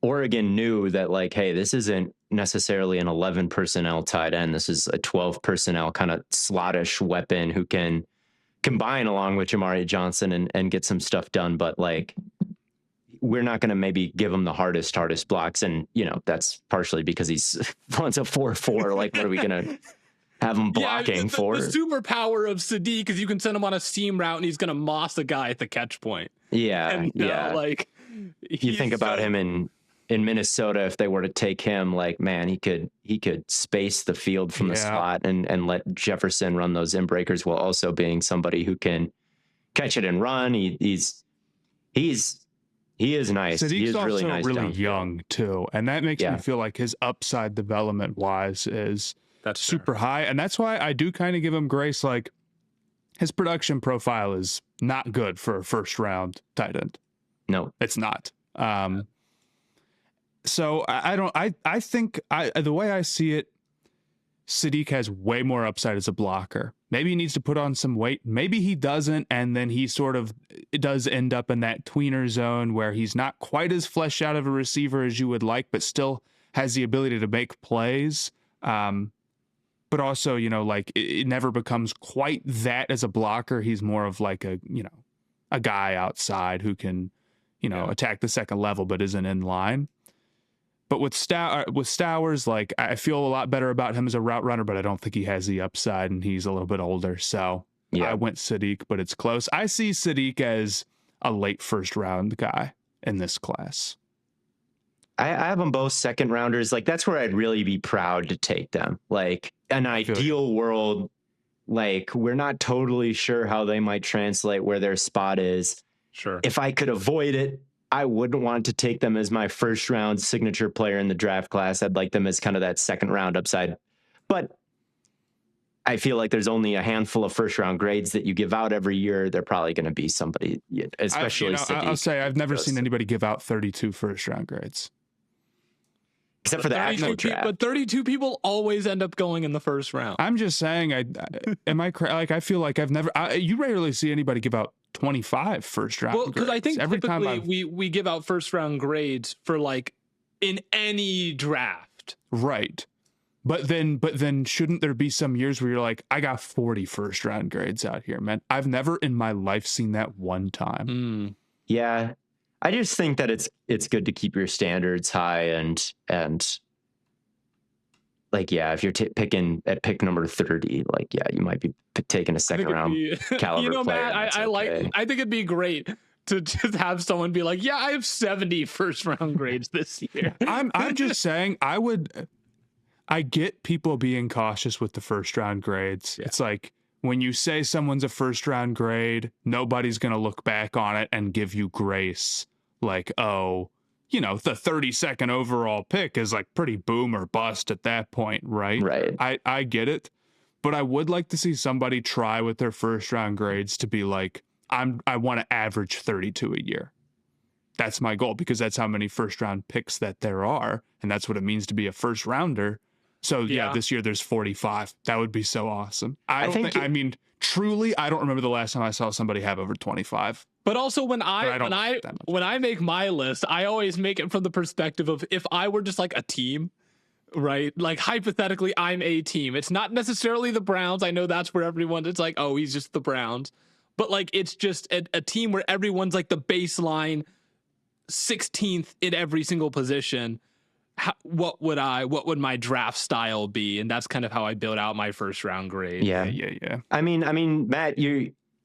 Oregon knew that, like, hey, this isn't necessarily an 11 personnel tight end. This is a 12 personnel kind of slottish weapon who can combine along with Jamari Johnson and get some stuff done. But like, we're not going to maybe give him the hardest blocks. And, that's partially because he's runs a 4.4. Like, what are we going to have him blocking for? The superpower of Sadiq is you can send him on a seam route and he's going to moss a guy at the catch point. Yeah. And, like, you think about him in Minnesota, if they were to take him, like, man, he could space the field from the slot and let Jefferson run those in breakers while also being somebody who can catch it and run. He is nice. Sadiq's he is really also nice, really young too, and that makes me feel like his upside development wise is super high, and that's why I do kind of give him grace. Like, his production profile is not good for a first round tight end. No, it's not. So I think the way I see it, Sadiq has way more upside as a blocker. Maybe he needs to put on some weight. Maybe he doesn't, and then he sort of does end up in that tweener zone where he's not quite as fleshed out of a receiver as you would like, but still has the ability to make plays. But also, like, it never becomes quite that as a blocker. He's more of like a guy outside who can, attack the second level, but isn't in line. But with Stowers, like, I feel a lot better about him as a route runner, but I don't think he has the upside, and he's a little bit older. So I went Sadiq, but it's close. I see Sadiq as a late first round guy in this class. I have them both second rounders. Like, that's where I'd really be proud to take them. Like, an ideal world, like, we're not totally sure how they might translate where their spot is. Sure. If I could avoid it, I wouldn't want to take them as my first round signature player in the draft class. I'd like them as kind of that second round upside. But I feel like there's only a handful of first round grades that you give out every year. They're probably going to be somebody, especially Sadiq. I'll say I've never seen anybody give out 32 first round grades. Except for the actual draft. But 32 people always end up going in the first round. I'm just saying, I feel like I've never, you rarely see anybody give out 25 first round grades. Because I think typically we give out first round grades for like in any draft. Right. But then shouldn't there be some years where you're like, I got 40 first round grades out here, man? I've never in my life seen that one time. Yeah. I just think that it's good to keep your standards high and like, yeah, if you're picking at pick number 30, like, yeah, you might be taking a second round caliber player. Matt, I think it'd be great to just have someone be like, yeah, I have 70 first round grades this year. I'm just saying I get people being cautious with the first round grades. Yeah. It's like when you say someone's a first round grade, nobody's going to look back on it and give you grace. Like, oh, the 32nd overall pick is like pretty boom or bust at that point, right? Right. I get it. But I would like to see somebody try with their first round grades to be like, I want to average 32 a year. That's my goal because that's how many first round picks that there are. And that's what it means to be a first rounder. So yeah, this year there's 45. That would be so awesome. Truly, I don't remember the last time I saw somebody have over 25. But also when I make my list, I always make it from the perspective of if I were just like a team, right? Like hypothetically, I'm a team. It's not necessarily the Browns. I know that's where it's like, oh, he's just the Browns. But like, it's just a team where everyone's like the baseline 16th in every single position. What would my draft style be? And that's kind of how I build out my first round grade. Yeah. I mean, Matt,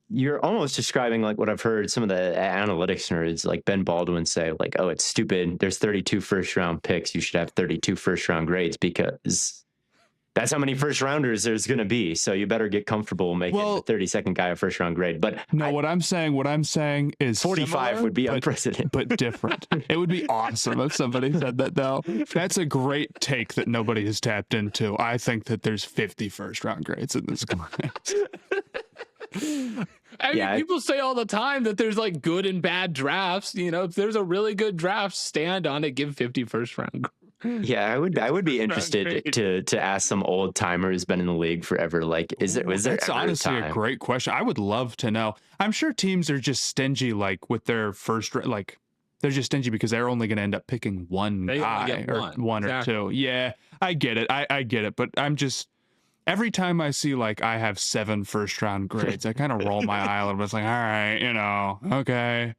you're almost describing like what I've heard some of the analytics nerds like Ben Baldwin say, like, oh, it's stupid. There's 32 first round picks. You should have 32 first round grades because that's how many first rounders there's going to be. So you better get comfortable making the 32nd guy a first round grade. But no, what I'm saying is 45 would be unprecedented, but different. It would be awesome if somebody said that though. That's a great take that nobody has tapped into. I think that there's 50 first round grades in this class. I mean, people say all the time that there's like good and bad drafts. If there's a really good draft, stand on it, give 50 first round. Yeah, I would be interested to ask some old timer who's been in the league forever. Like, was there That's ever honestly a a great question. I would love to know. I'm sure teams are just stingy, like with their first, like they're just stingy because they're only going to end up picking one guy or one or two. Yeah, I get it. I get it. But I'm just, every time I see like I have 7 first round grades, I kind of roll my eye a little bit. It's like, all right, okay.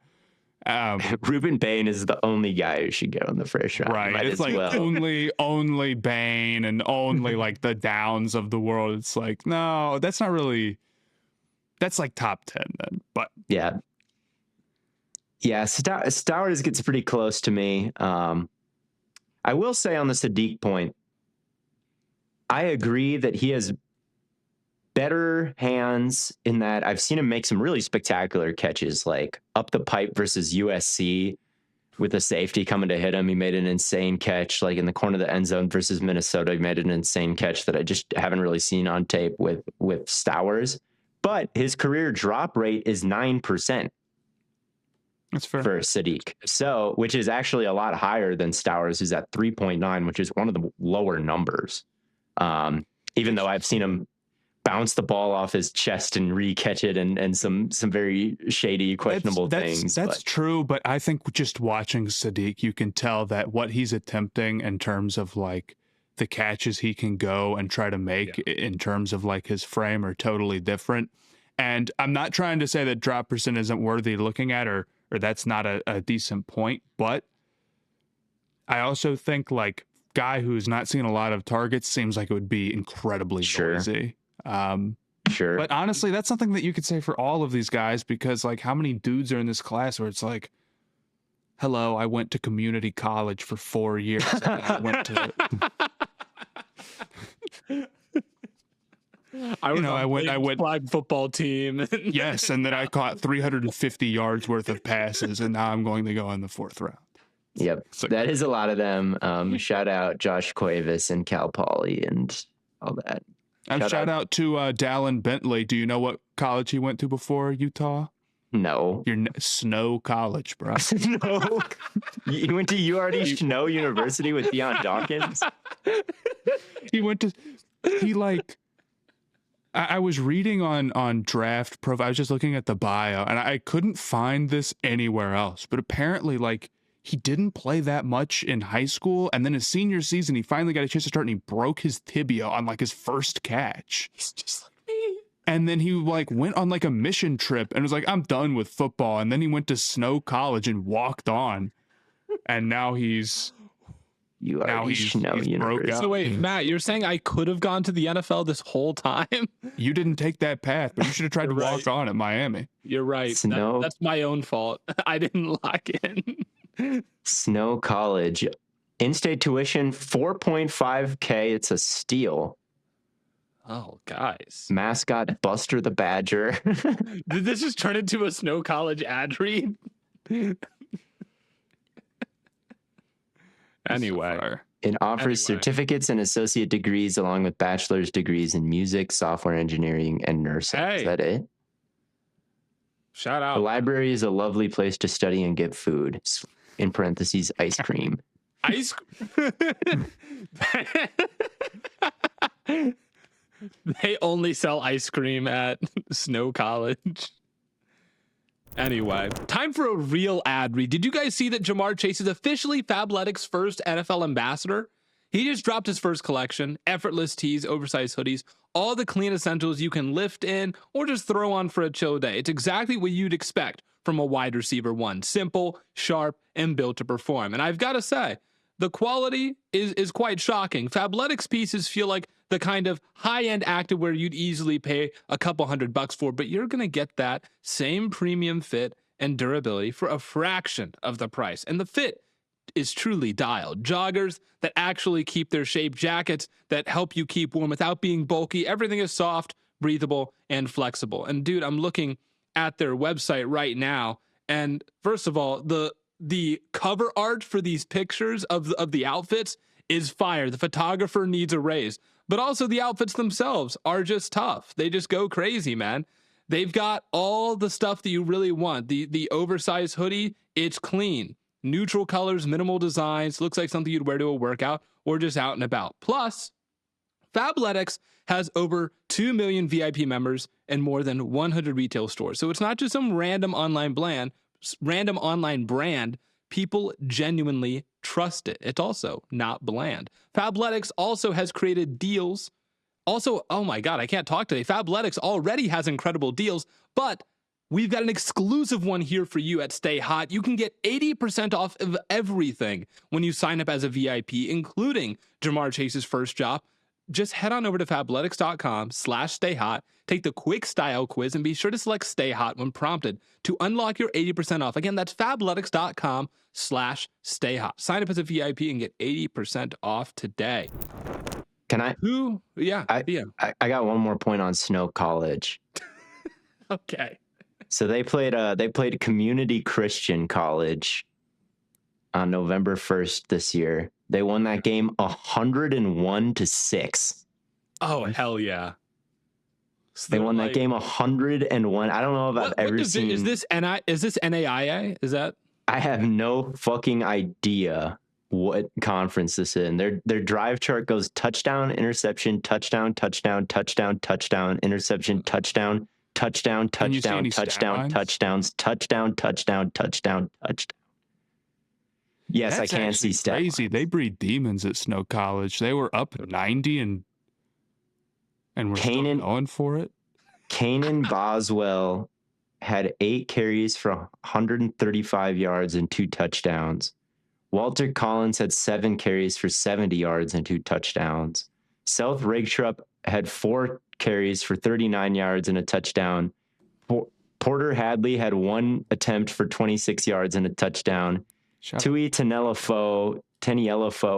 Ruben Bain is the only guy who should go in the first round. Right. It's like only Bain and only like the Downs of the world. It's like, no, that's not really, that's like top 10 then. But yeah. Stowers gets pretty close to me. I will say on the Sadiq point, I agree that he has better hands in that I've seen him make some really spectacular catches, like up the pipe versus USC with a safety coming to hit him. He made an insane catch, like in the corner of the end zone versus Minnesota. He made an insane catch that I just haven't really seen on tape with Stowers. But his career drop rate is 9%. That's fair for Sadiq. So, which is actually a lot higher than Stowers, who's at 3.9, which is one of the lower numbers. Even though I've seen him bounce the ball off his chest and re-catch it and some very shady, questionable things. That's true, but I think just watching Sadiq, you can tell that what he's attempting in terms of like the catches he can go and try to make in terms of like his frame are totally different. And I'm not trying to say that drop percent isn't worthy looking at or that's not a decent point, but I also think like guy who's not seen a lot of targets seems like it would be incredibly noisy. Sure. But honestly, that's something that you could say for all of these guys because like how many dudes are in this class where it's like, hello, I went to community college for 4 years. I went to I was on I went flag football team. yes, and then I caught 350 yards worth of passes, and now I'm going to go in the 4th round. Yep, that is a lot of them. Shout out Josh Cuevas and Cal Poly and all that. Shout out to Dallin Bentley. Do you know what college he went to before Utah? No. Snow College, bro. No. You went to URD Snow University with Deion Dawkins? I was reading on Draft Pro. I was just looking at the bio, and I couldn't find this anywhere else. But apparently, like, he didn't play that much in high school, and then his senior season, he finally got a chance to start, and he broke his tibia on like his first catch. He's just like me. And then he like went on like a mission trip and was like, I'm done with football. And then he went to Snow College and walked on. And now he's Snow University. So wait, Matt, you're saying I could have gone to the NFL this whole time? You didn't take that path, but you should have tried to walk on at Miami. You're right. That's my own fault. I didn't lock in. Snow College. In-state tuition, $4.5K. It's a steal. Oh, guys. Mascot Buster the Badger. Did this just turn into a Snow College ad read? Anyway. It offers certificates and associate degrees along with bachelor's degrees in music, software engineering, and nursing. Hey. Is that it? Shout out. The library is a lovely place to study and get food. In parentheses, ice cream. Ice They only sell ice cream at Snow College. Anyway, time for a real ad read. Did you guys see that Jamar Chase is officially Fabletics' first NFL ambassador? He just dropped his first collection, effortless tees, oversized hoodies, all the clean essentials you can lift in or just throw on for a chill day. It's exactly what you'd expect from a wide receiver one. Simple, sharp, and built to perform. And I've got to say, the quality is quite shocking. Fabletics pieces feel like the kind of high-end activewear you'd easily pay a couple $100 for, but you're going to get that same premium fit and durability for a fraction of the price. And the fit is truly dialed. Joggers that actually keep their shape, jackets that help you keep warm without being bulky. Everything is soft, breathable, and flexible. And dude, I'm looking at their website right now. And first of all, the cover art for these pictures of the outfits is fire. The photographer needs a raise, but also the outfits themselves are just tough. They just go crazy, man. They've got all the stuff that you really want. The oversized hoodie, it's clean. Neutral colors, minimal designs, looks like something you'd wear to a workout or just out and about. Plus, Fabletics has over 2 million VIP members and more than 100 retail stores. So it's not just some random online brand. People genuinely trust it. It's also not bland. Fabletics also has created deals. Also, oh my God, I can't talk today. Fabletics already has incredible deals, but we've got an exclusive one here for you at Stay Hot. You can get 80% off of everything when you sign up as a VIP, including Jamar Chase's first job. Just head on over to fabletics.com/stayhot, take the quick style quiz, and be sure to select Stay Hot when prompted to unlock your 80% off. Again, that's fabletics.com/stayhot. Sign up as a VIP and get 80% off today. Can I? Yeah. I got one more point on Snow College. Okay. So they played Community Christian College on November 1st this year. They won that game 101-6. Oh, hell yeah. So they won that game 101. I don't know if I've ever seen. Is this NAIA? Is that? I have no fucking idea what conference this is in. Their drive chart goes touchdown, interception, touchdown, touchdown, touchdown, touchdown, interception, touchdown, touchdown, touchdown, touchdown, touchdowns, touchdown, touchdown, touchdown, touchdown. Yes, I can see stats. Crazy. They breed demons at Snow College. They were up 90 and we're still going for it. Kanan Boswell had 8 carries for 135 yards and 2 touchdowns. Walter Collins had 7 carries for 70 yards and 2 touchdowns. South Regtrup had 4 carries for 39 yards and a touchdown. Porter Hadley had 1 attempt for 26 yards and a touchdown. Tui Tenielafo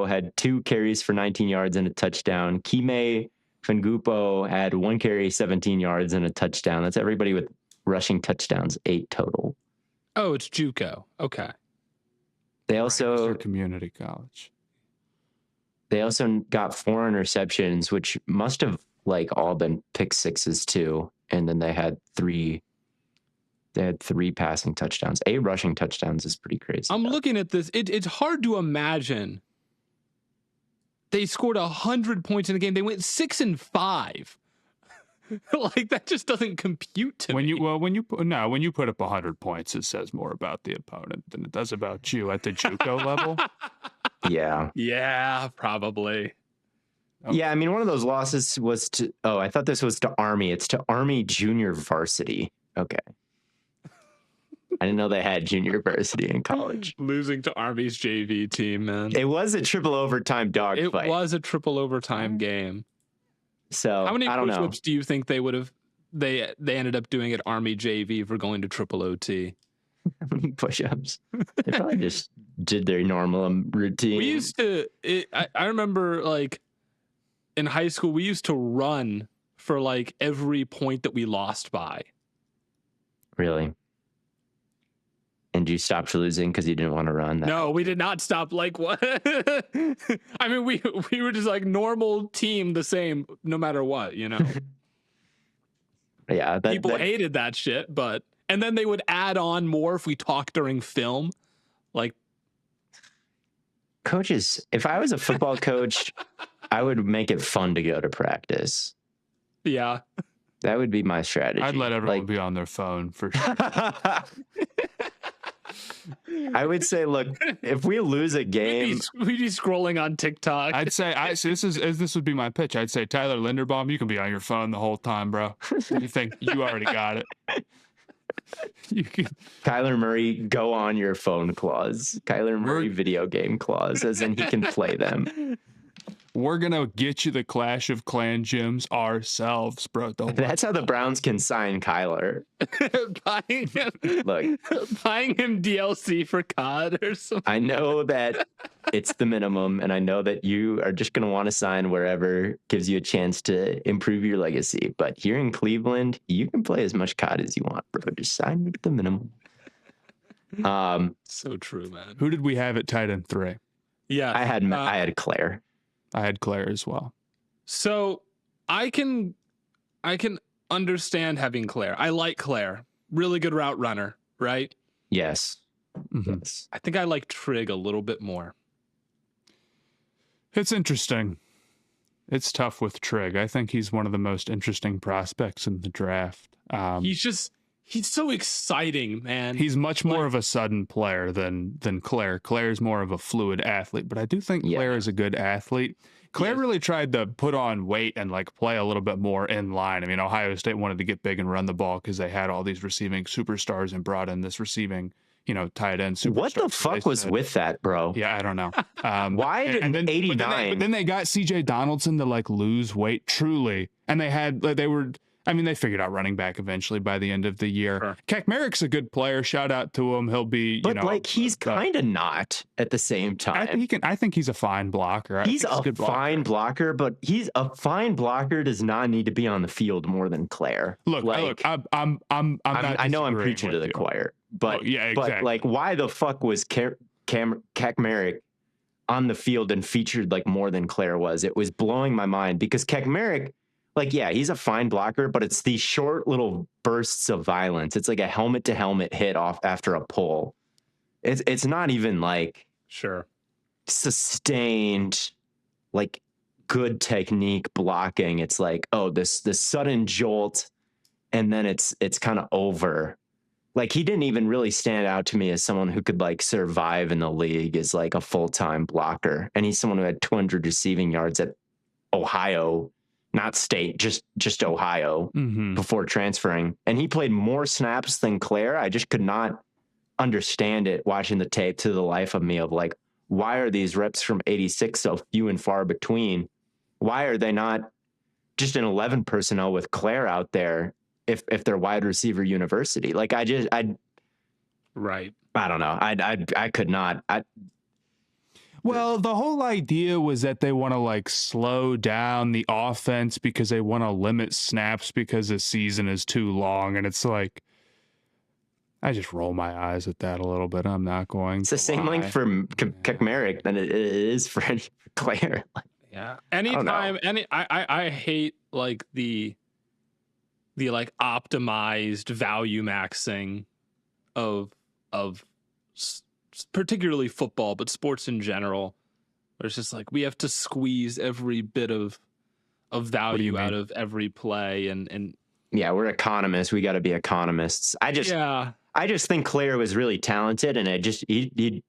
had 2 carries for 19 yards and a touchdown. Kime Fungupo had 1 carry, 17 yards, and a touchdown. That's everybody with rushing touchdowns, 8 total. Oh, it's JUCO. Okay. They Right, 'cause they're also community college. they also got 4 interceptions, which must have like all been pick sixes too. And then they had 3 passing touchdowns. 8 rushing touchdowns is pretty crazy. I'm looking at this. It's hard to imagine they scored 100 points in a game. They went 6-5. Like that just doesn't compute to me. When you put up 100 points, it says more about the opponent than it does about you at the JUCO level. Yeah. Yeah, probably. Yeah, I mean, one of those losses was to, I thought this was to Army. It's to Army Junior Varsity. Okay. I didn't know they had junior varsity in college. Losing to Army's JV team, man. It was a triple overtime dogfight. It was a triple overtime game. So how many I don't know. push-ups do you think they would have? They ended up doing at Army JV for going to triple OT. How many push-ups? They probably just did their normal routine. We used to. I remember like in high school, we used to run for like every point that we lost by. Really? And you stopped losing because you didn't want to run? No, we did not stop. Like what? I mean, we were just like normal team, the same, no matter what, you know. Yeah, people hated that shit, and then they would add on more if we talked during film. Like coaches, if I was a football coach, I would make it fun to go to practice. Yeah, that would be my strategy. I'd let everyone be on their phone for sure. I would say, look, if we lose a game, we'd be scrolling on TikTok. I'd say, this would be my pitch. I'd say, Tyler Linderbaum, you can be on your phone the whole time, bro. You think you already got it? You can. Kyler Murray, go on your phone clause. Kyler Murray video game clause, as in he can play them. We're gonna get you the Clash of Clan gyms ourselves, bro. That's how the Browns can sign Kyler. buying him DLC for COD or something. I know that it's the minimum, and I know that you are just gonna want to sign wherever gives you a chance to improve your legacy. But here in Cleveland, you can play as much COD as you want, bro. Just sign at the minimum. So true, man. Who did we have at tight end 3? Yeah, I had Claire. I had Claire as well. So I can understand having Claire. I like Claire. Really good route runner, right? Yes. Mm-hmm. Yes. I think I like Trig a little bit more. It's interesting. It's tough with Trig. I think he's one of the most interesting prospects in the draft. He's so exciting, man. He's much more of a sudden player than Claire. Claire's more of a fluid athlete, but I do think Claire is a good athlete. Claire really tried to put on weight and like play a little bit more in line. I mean, Ohio State wanted to get big and run the ball because they had all these receiving superstars and brought in this receiving, tight end superstar. What the fuck was with that, bro? Yeah, I don't know. Why did 89? But then they got CJ Donaldson to like lose weight truly, and they figured out running back eventually by the end of the year. Sure. Kaczmarek's a good player. Shout out to him. He'll be, he's kind of not at the same time. I think he's a fine blocker. He's a fine blocker, but he's a fine blocker does not need to be on the field more than Claire. Look, I know I'm preaching to the choir, but but like, why the fuck was Kaczmarek on the field and featured like more than Claire was? It was blowing my mind because Kaczmarek, like, yeah, he's a fine blocker, but it's these short little bursts of violence. It's like a helmet to helmet hit off after a pull. It's not even like sustained, like good technique blocking. It's like, this sudden jolt, and then it's kind of over. Like, he didn't even really stand out to me as someone who could like survive in the league as like a full-time blocker. And he's someone who had 200 receiving yards at Ohio. Not state, just Ohio, before transferring. And he played more snaps than Claire. I just could not understand it watching the tape to the life of me of like, why are these reps from 86 so few and far between? Why are they not just an 11 personnel with Claire out there if they're wide receiver university? Like, I don't know. I could not. Well, the whole idea was that they want to like slow down the offense because they want to limit snaps because the season is too long. And it's like, I just roll my eyes at that a little bit. I'm not going It's to the same length lie. for Kekmeric than it is for Claire. Yeah. know. I hate like the like optimized value maxing of particularly football, but sports in general. Where it's just like we have to squeeze every bit of value out of every play, and yeah, we're economists. We got to be economists. I just think Claire was really talented, and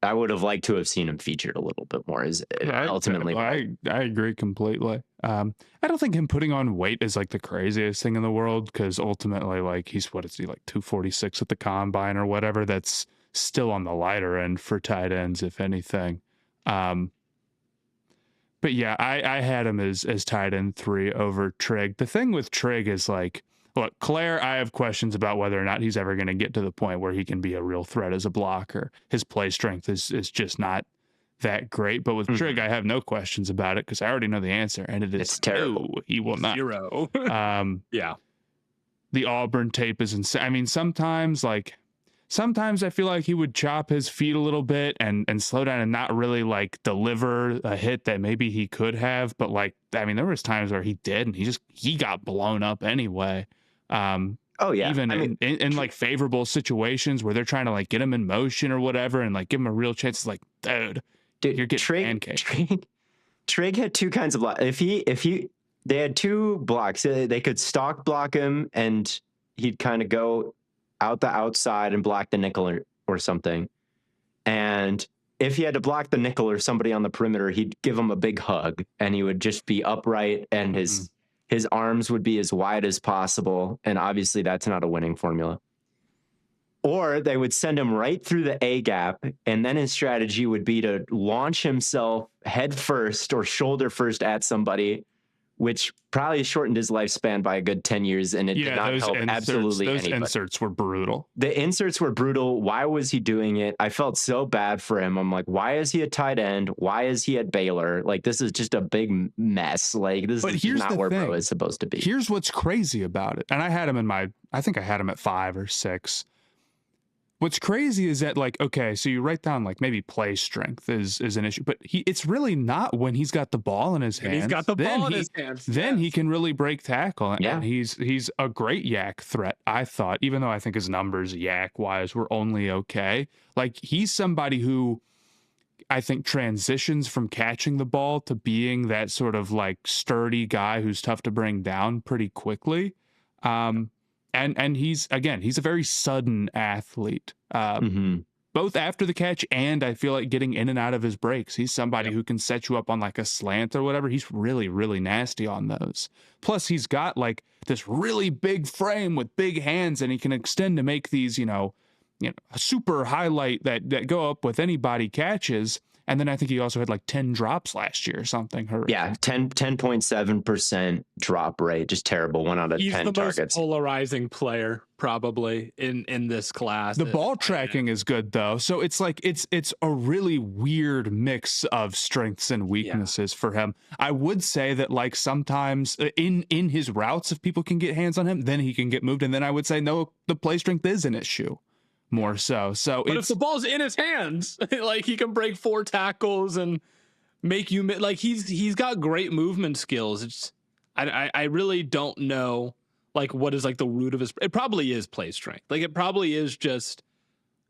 I would have liked to have seen him featured a little bit more. I agree completely. I don't think him putting on weight is like the craziest thing in the world, because ultimately, like, he's what is he, like 246 at the combine or whatever. That's still on the lighter end for tight ends, if anything. But yeah, I had him as tight end 3 over Trig. The thing with Trig is like, look, Claire, I have questions about whether or not he's ever going to get to the point where he can be a real threat as a blocker. His play strength is just not that great. But with Trig, I have no questions about it because I already know the answer, and it's terrible. No, he will not. 0. Yeah. The Auburn tape is insane. I mean, sometimes I feel like he would chop his feet a little bit and slow down and not really like deliver a hit that maybe he could have. But like, I mean, there was times where he did, and he got blown up anyway. Oh yeah. Even in like favorable situations where they're trying to like get him in motion or whatever and like give him a real chance. It's like, dude, you're getting pancaked. Trig had two kinds of blocks. They had 2 blocks. They could stock block him, and he'd kind of go out the outside and block the nickel or something. And if he had to block the nickel or somebody on the perimeter, he'd give him a big hug, and he would just be upright, and his arms would be as wide as possible. And obviously that's not a winning formula. Or they would send him right through the A gap, and then his strategy would be to launch himself head first or shoulder first at somebody, which probably shortened his lifespan by a good 10 years, and it did not help absolutely anybody. Those inserts were brutal. The inserts were brutal. Why was he doing it? I felt so bad for him. I'm like, why is he a tight end? Why is he at Baylor? Like, this is just a big mess. Like, this is not where Bro is supposed to be. Here's what's crazy about it. And I had him I think I had him at 5 or 6. What's crazy is that, like, okay, so you write down like maybe play strength is an issue, but it's really not when he's got the ball in his hands. He's got the ball in his hands. Then he can really break tackle. Yeah. And he's a great yak threat, I thought, even though I think his numbers yak wise were only okay. Like, he's somebody who I think transitions from catching the ball to being that sort of like sturdy guy who's tough to bring down pretty quickly. And he's a very sudden athlete, both after the catch and I feel like getting in and out of his breaks. He's somebody who can set you up on like a slant or whatever. He's really, really nasty on those. Plus, he's got like this really big frame with big hands, and he can extend to make these, a super highlight that go up with any body catches. And then I think he also had like 10 drops last year or something. Yeah, 10.7% drop rate, just terrible. 1 out of 10 targets. He's the most polarizing player probably in this class. The ball tracking is good though, so it's like it's a really weird mix of strengths and weaknesses for him. I would say that like sometimes in his routes, if people can get hands on him, then he can get moved, and then I would say no, the play strength is an issue. More so. But if the ball's in his hands, like he can break 4 tackles and make you like he's got great movement skills. It's I really don't know like what is like the root of his. It probably is play strength. Like it probably is just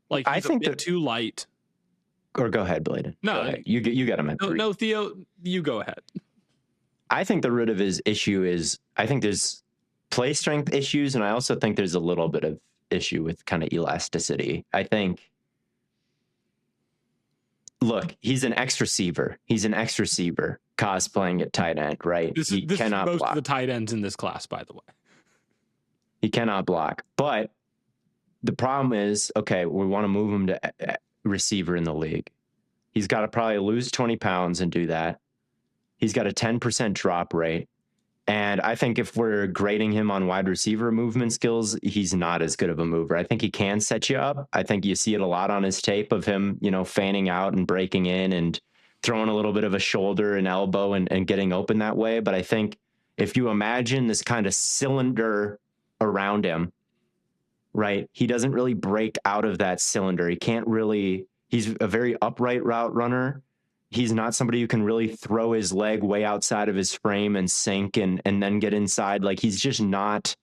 like I think too light. Or go ahead, Blaiden. No, go ahead. You got him at 3. No, Theo, you go ahead. I think the root of his issue is I think there's play strength issues, and I also think there's a little bit of issue with kind of elasticity. I think, look, he's an X receiver. He's an X receiver cosplaying at tight end, right? This he cannot is most block. of the tight ends in this class, by the way. He cannot block. But the problem is, okay, we want to move him to receiver in the league. He's got to probably lose 20 pounds and do that. He's got a 10% drop rate. And I think if we're grading him on wide receiver movement skills, he's not as good of a mover. I think he can set you up. I think you see it a lot on his tape of him, fanning out and breaking in and throwing a little bit of a shoulder and elbow and getting open that way. But I think if you imagine this kind of cylinder around him, right, he doesn't really break out of that cylinder. He can't really, he's a very upright route runner. He's not somebody who can really throw his leg way outside of his frame and sink and then get inside. Like, he's just not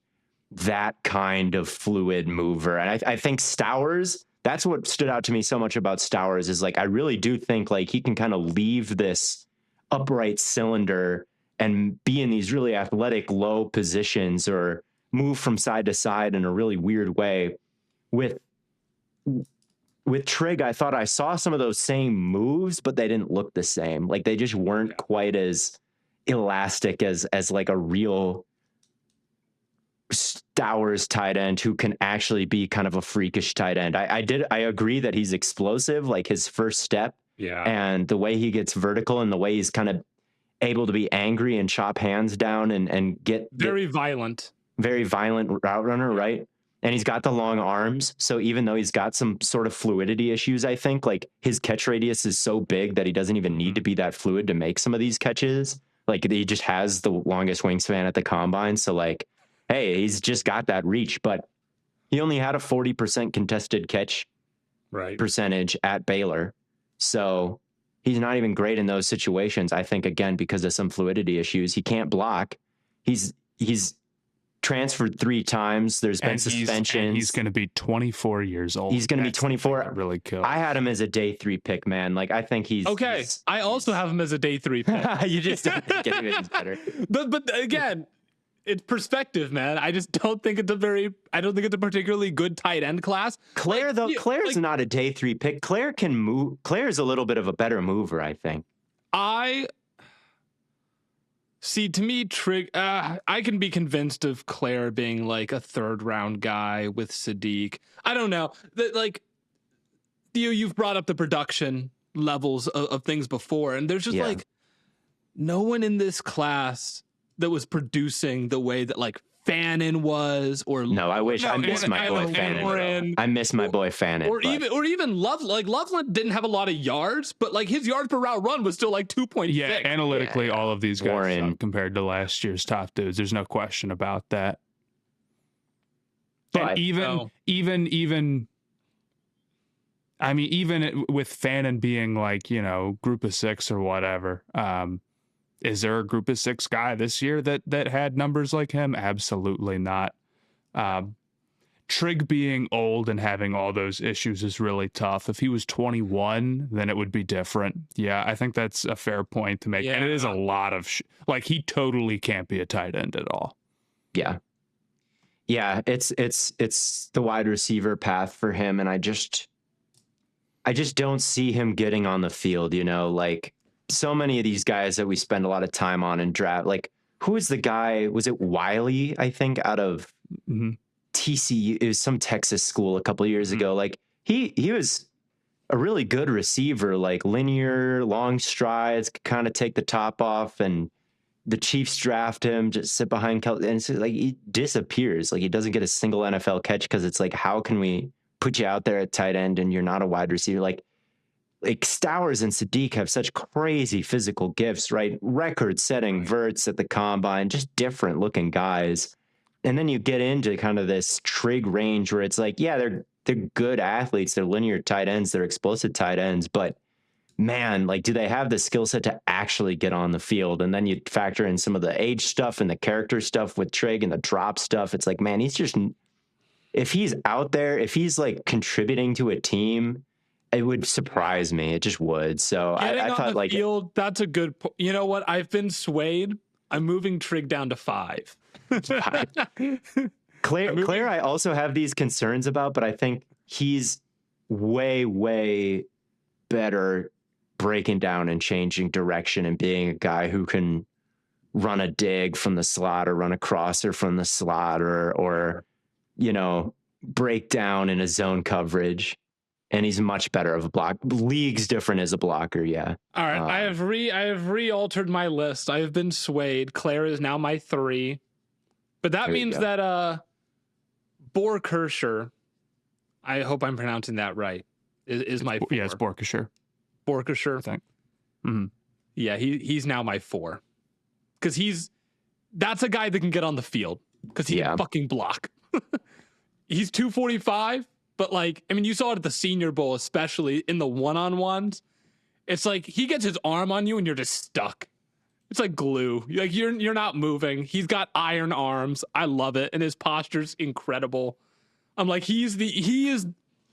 that kind of fluid mover. And I think Stowers, that's what stood out to me so much about Stowers, is like, I really do think like he can kind of leave this upright cylinder and be in these really athletic low positions or move from side to side in a really weird way. With Trig, I thought I saw some of those same moves, but they didn't look the same. Like, they just weren't quite as elastic as like a real Stowers tight end who can actually be kind of a freakish tight end. I agree that he's explosive, like his first step, and the way he gets vertical and the way he's kind of able to be angry and chop hands down and get very violent route runner, right? And he's got the long arms, so even though he's got some sort of fluidity issues, I think like his catch radius is so big that he doesn't even need to be that fluid to make some of these catches. Like, he just has the longest wingspan at the combine, so like, hey, he's just got that reach. But he only had a 40% contested catch percentage at Baylor, so he's not even great in those situations. I think, again, because of some fluidity issues, he can't block. He's transferred 3 times. There's been suspensions. He's going to be 24 years old. He's going to be 24. Really cool. I had him as a day 3 pick, man. Like, I think he's okay. I also have him as a day 3 pick. You just don't think anybody's better. But again, it's perspective, man. I just don't think it's I don't think it's a particularly good tight end class. Claire, though, Claire's not a day 3 pick. Claire can move. Claire's a little bit of a better mover, I think. See, to me, I can be convinced of Claire being like a 3rd round guy with Sadiq. I don't know. Like, Theo, you've brought up the production levels of things before, and there's just like no one in this class that was producing the way that like Fannin was, or no, I wish I miss my boy Fannin. I miss my boy Fannin. Or even Loveland didn't have a lot of yards, but like his yard per route run was still like 2.6. Yeah, analytically, all of these guys suck compared to last year's top dudes. There's no question about that. But even I mean, even with Fannin being like, you know, group of 6 or whatever, is there a group of 6 guy this year that had numbers like him? Absolutely not. Trig being old and having all those issues is really tough. If he was 21, then it would be different. Yeah, I think that's a fair point to make. Yeah. And it is a lot of like, he totally can't be a tight end at all. Yeah. Yeah, it's the wide receiver path for him, and I just don't see him getting on the field, you know, like so many of these guys that we spend a lot of time on in draft. Like, who is the guy? Was it Wiley, I think, out of TCU? It was some Texas school a couple of years ago. Like, he was a really good receiver, like linear, long strides, kind of take the top off, and the Chiefs draft him, just sit behind Kelsey, and it's like he disappears. Like, he doesn't get a single NFL catch because it's like, how can we put you out there at tight end and you're not a wide receiver? Like Stowers and Sadiq have such crazy physical gifts, right? Record-setting verts at the combine, just different looking guys. And then you get into kind of this Trig range where it's like, yeah, they're good athletes, they're linear tight ends, they're explosive tight ends, but man, like, do they have the skill set to actually get on the field? And then you factor in some of the age stuff and the character stuff with Trig and the drop stuff. It's like, man, if he's out there, if he's like contributing to a team, it would surprise me. It just would. So I thought, like, field, that's a good point. You know what? I've been swayed. I'm moving Trig down to 5. Claire, I also have these concerns about, but I think he's way, way better breaking down and changing direction and being a guy who can run a dig from the slot or run a crosser from the slot or you know, break down in a zone coverage. And he's much better of a block. League's different as a blocker, yeah. All right, I have re-altered my list. I have been swayed. Claire is now my 3. But that means that Borkersher, I hope I'm pronouncing that right, is my 4. Yeah, it's Borkersher. Borkersher. I think. Mhm. Yeah, he's now my 4 because that's a guy that can get on the field because he can fucking block. He's 245, but like, I mean, you saw it at the Senior Bowl, especially in the one-on-ones. It's like he gets his arm on you and you're just stuck. It's like glue. Like you're not moving. He's got iron arms. I love it, and his posture's incredible. I'm like, he is,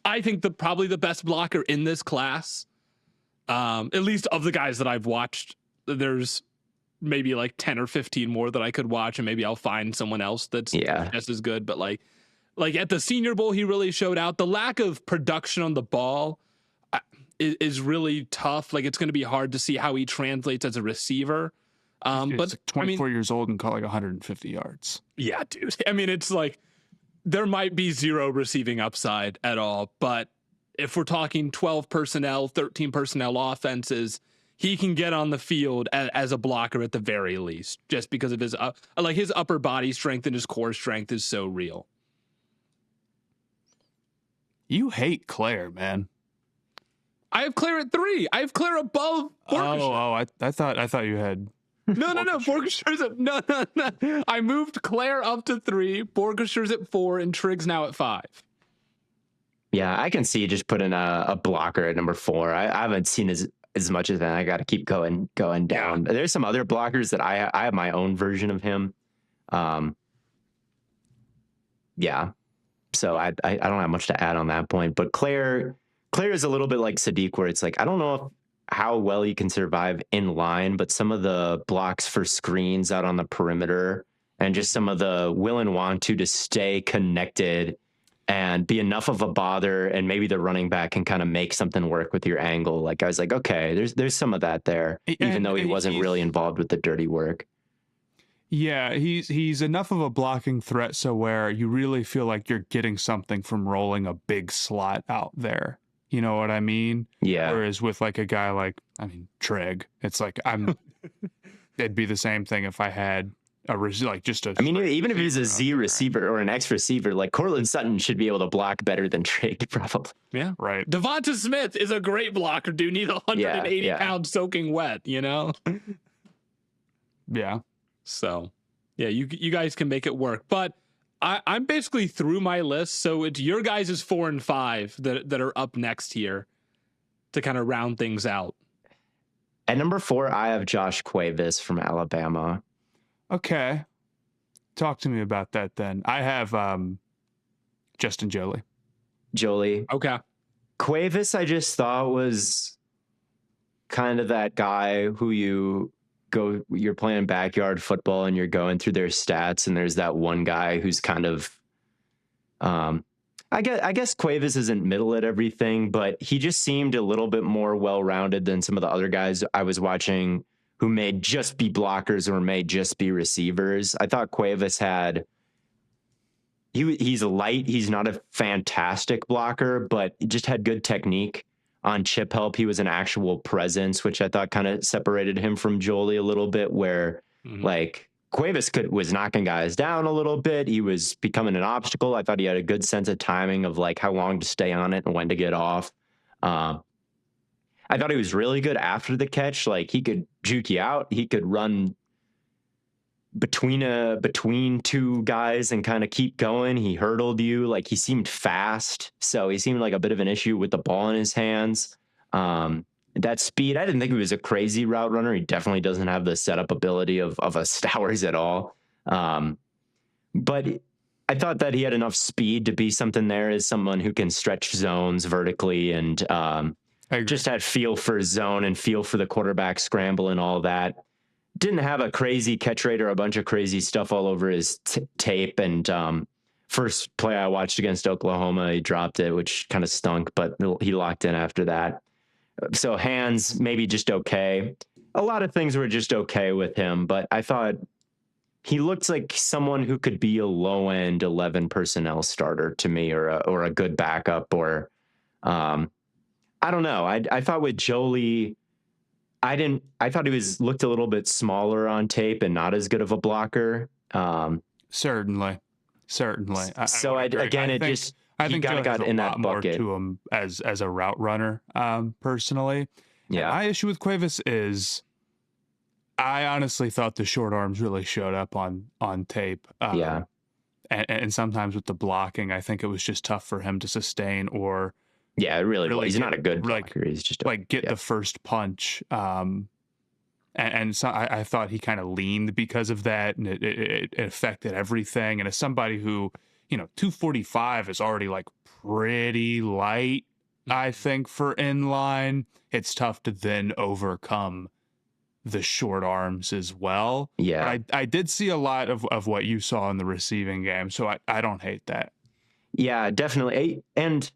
I think, probably the best blocker in this class. At least of the guys that I've watched. There's maybe like 10 or 15 more that I could watch, and maybe I'll find someone else that's just as good. But like at the Senior Bowl, he really showed out. The lack of production on the ball is really tough. Like, it's going to be hard to see how he translates as a receiver. But Like 24 years old and caught like 150 yards. Yeah, dude. I mean, it's like there might be zero receiving upside at all. But if we're talking 12 personnel, 13 personnel offenses, he can get on the field as a blocker at the very least, just because of his his upper body strength and his core strength is so real. You hate Claire, man. I have Claire at 3. I have Claire above Borkshire. I thought you had. No. Borkishire's at no. I moved Claire up to 3. Borkishire's at 4, and Trig's now at 5. Yeah, I can see just putting a blocker at number 4. I haven't seen as much as that. I got to keep going down. Yeah. There's some other blockers that I have my own version of him. Yeah. So I don't have much to add on that point, but Claire is a little bit like Sadiq, where it's like, I don't know how well he can survive in line, but some of the blocks for screens out on the perimeter and just some of the will and want to stay connected and be enough of a bother, and maybe the running back can kind of make something work with your angle. Like, I was like, okay, there's some of that there, even though he wasn't really involved with the dirty work. Yeah, he's enough of a blocking threat so where you really feel like you're getting something from rolling a big slot out there. You know what I mean? Yeah. Whereas with like a guy like, Trig, it's like it'd be the same thing if I had even if he's a Z receiver or an X receiver, like Cortland Sutton should be able to block better than Trig, probably. Yeah, right. Devonta Smith is a great blocker, dude. He's 180 pounds soaking wet, you know? Yeah. So, yeah, you guys can make it work. But I'm basically through my list, so it's your guys' 4 and 5 that are up next here to kind of round things out. At number 4, I have Josh Cuevas from Alabama. Okay. Talk to me about that then. I have Justin Joly. Okay. Cuevas, I just thought was kind of that guy who you're playing backyard football and you're going through their stats, and there's that one guy who's kind of I guess Cuevas isn't middle at everything, but he just seemed a little bit more well-rounded than some of the other guys I was watching who may just be blockers or may just be receivers. I thought Cuevas he's light. He's not a fantastic blocker, but he just had good technique. On chip help, he was an actual presence, which I thought kind of separated him from Jolie a little bit, where like Cuevas was knocking guys down a little bit. He was becoming an obstacle. I thought he had a good sense of timing of like how long to stay on it and when to get off. I thought he was really good after the catch. Like, he could juke you out. He could run between two guys and kind of keep going. He hurdled you. Like, he seemed fast. So he seemed like a bit of an issue with the ball in his hands. That speed, I didn't think he was a crazy route runner. He definitely doesn't have the setup ability of a Stowers at all. But I thought that he had enough speed to be something there as someone who can stretch zones vertically and just had feel for zone and feel for the quarterback scramble and all that. Didn't have a crazy catch rate or a bunch of crazy stuff all over his tape. And first play I watched against Oklahoma, he dropped it, which kind of stunk, but he locked in after that. So hands, maybe just okay. A lot of things were just okay with him, but I thought he looked like someone who could be a low-end 11 personnel starter to me, or a good backup, or I don't know. I thought with Jolie, I thought he looked a little bit smaller on tape and not as good of a blocker. Certainly. I think kind of got in that bucket to him as a route runner, personally. Yeah. My issue with Cuevas is I honestly thought the short arms really showed up on tape. Yeah. And sometimes with the blocking, I think it was just tough for him to sustain or Yeah, it really was. He's not a good like blocker. He's just get the first punch. And so I thought he kind of leaned because of that, and it affected everything. And as somebody who, 245 is already like pretty light, I think, for inline, it's tough to then overcome the short arms as well. Yeah. But I did see a lot of what you saw in the receiving game, so I don't hate that. Yeah, definitely. And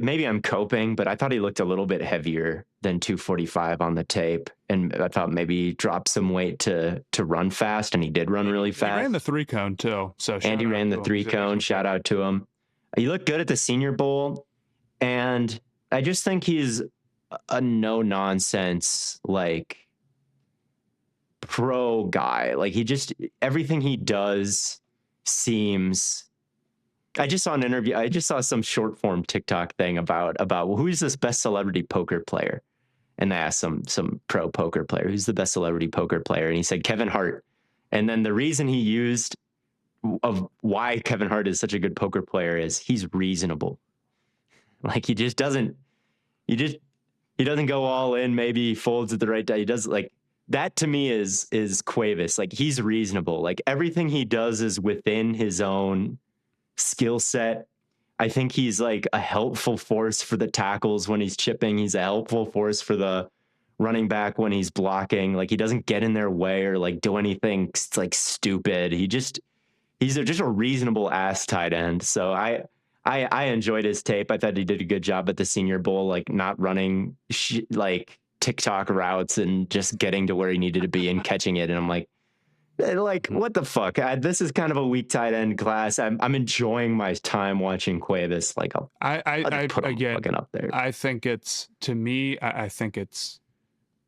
maybe I'm coping, but I thought he looked a little bit heavier than 245 on the tape, and I thought maybe he dropped some weight to run fast, and he did run really fast. He ran the 3-cone too, so and he ran the 3-cone. Shout out to him. He looked good at the Senior Bowl, and I just think he's a no nonsense like pro guy. Like everything he does seems. I just saw an interview. I just saw some short form TikTok thing about well, who's this best celebrity poker player, and they asked some pro poker player who's the best celebrity poker player, and he said Kevin Hart. And then the reason he used of why Kevin Hart is such a good poker player is he's reasonable. Like he doesn't go all in. Maybe he folds at the right time. He does like that to me is Cuevas. Like he's reasonable. Like everything he does is within his own skill set. I think he's like a helpful force for the tackles when he's chipping. He's a helpful force for the running back when he's blocking. Like he doesn't get in their way or like do anything like stupid. He's just a reasonable ass tight end. So I enjoyed his tape. I thought he did a good job at the Senior Bowl, like not running like TikTok routes and just getting to where he needed to be and catching it. And I'm like, what the fuck? This is kind of a weak tight end class. I'm enjoying my time watching Cuevas. Like I'll put him fucking up there. I think it's, to me, I think it's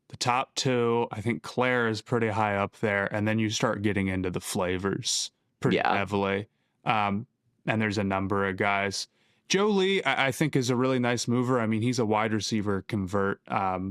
the top two. I think Claire is pretty high up there, and then you start getting into the flavors pretty heavily. And there's a number of guys. Joe Lee, I think, is a really nice mover. I mean, he's a wide receiver convert.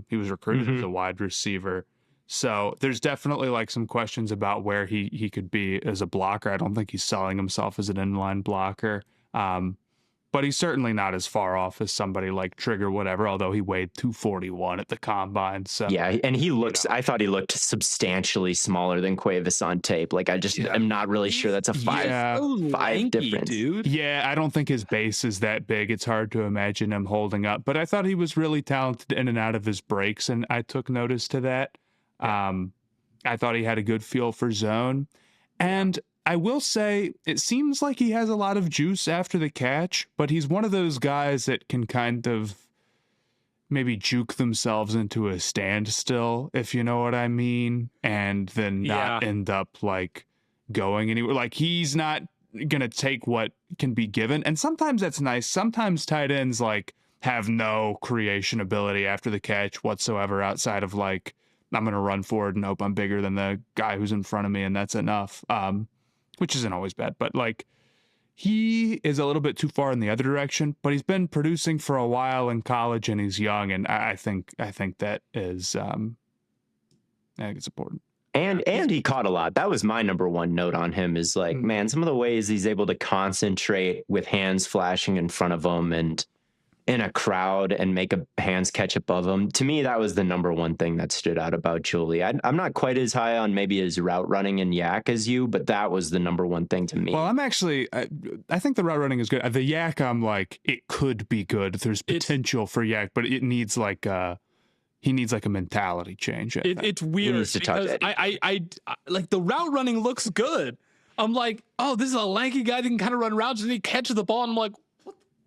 He was recruited as a wide receiver. So there's definitely like some questions about where he could be as a blocker. I don't think he's selling himself as an inline blocker. But he's certainly not as far off as somebody like Trigger, whatever, although he weighed 241 at the combine. So yeah, and he looks, I thought he looked substantially smaller than Cuevas on tape. Like I'm not really sure that's a five difference. Dude. Yeah, I don't think his base is that big. It's hard to imagine him holding up, but I thought he was really talented in and out of his breaks, and I took notice to that. I thought he had a good feel for zone, and I will say it seems like he has a lot of juice after the catch, but he's one of those guys that can kind of maybe juke themselves into a standstill, if you know what I mean, and then not end up like going anywhere. Like he's not gonna take what can be given, and sometimes that's nice. Sometimes tight ends like have no creation ability after the catch whatsoever outside of like, I'm going to run forward and hope I'm bigger than the guy who's in front of me, and that's enough, which isn't always bad. But like, he is a little bit too far in the other direction, but he's been producing for a while in college, and he's young, and I think that is, I think it's important. And he caught a lot. That was my number one note on him is like, man, some of the ways he's able to concentrate with hands flashing in front of him and in a crowd and make a hands catch above him. To me, that was the number one thing that stood out about Julie. I'm not quite as high on maybe his route running and yak as you, but that was the number one thing to me. Well, I'm actually, I think the route running is good. The yak, I'm like, it could be good. There's potential for yak, but it needs like he needs like a mentality change. It's weird because I like the route running looks good. I'm like, oh, this is a lanky guy that can kind of run routes and he catches the ball. And I'm like,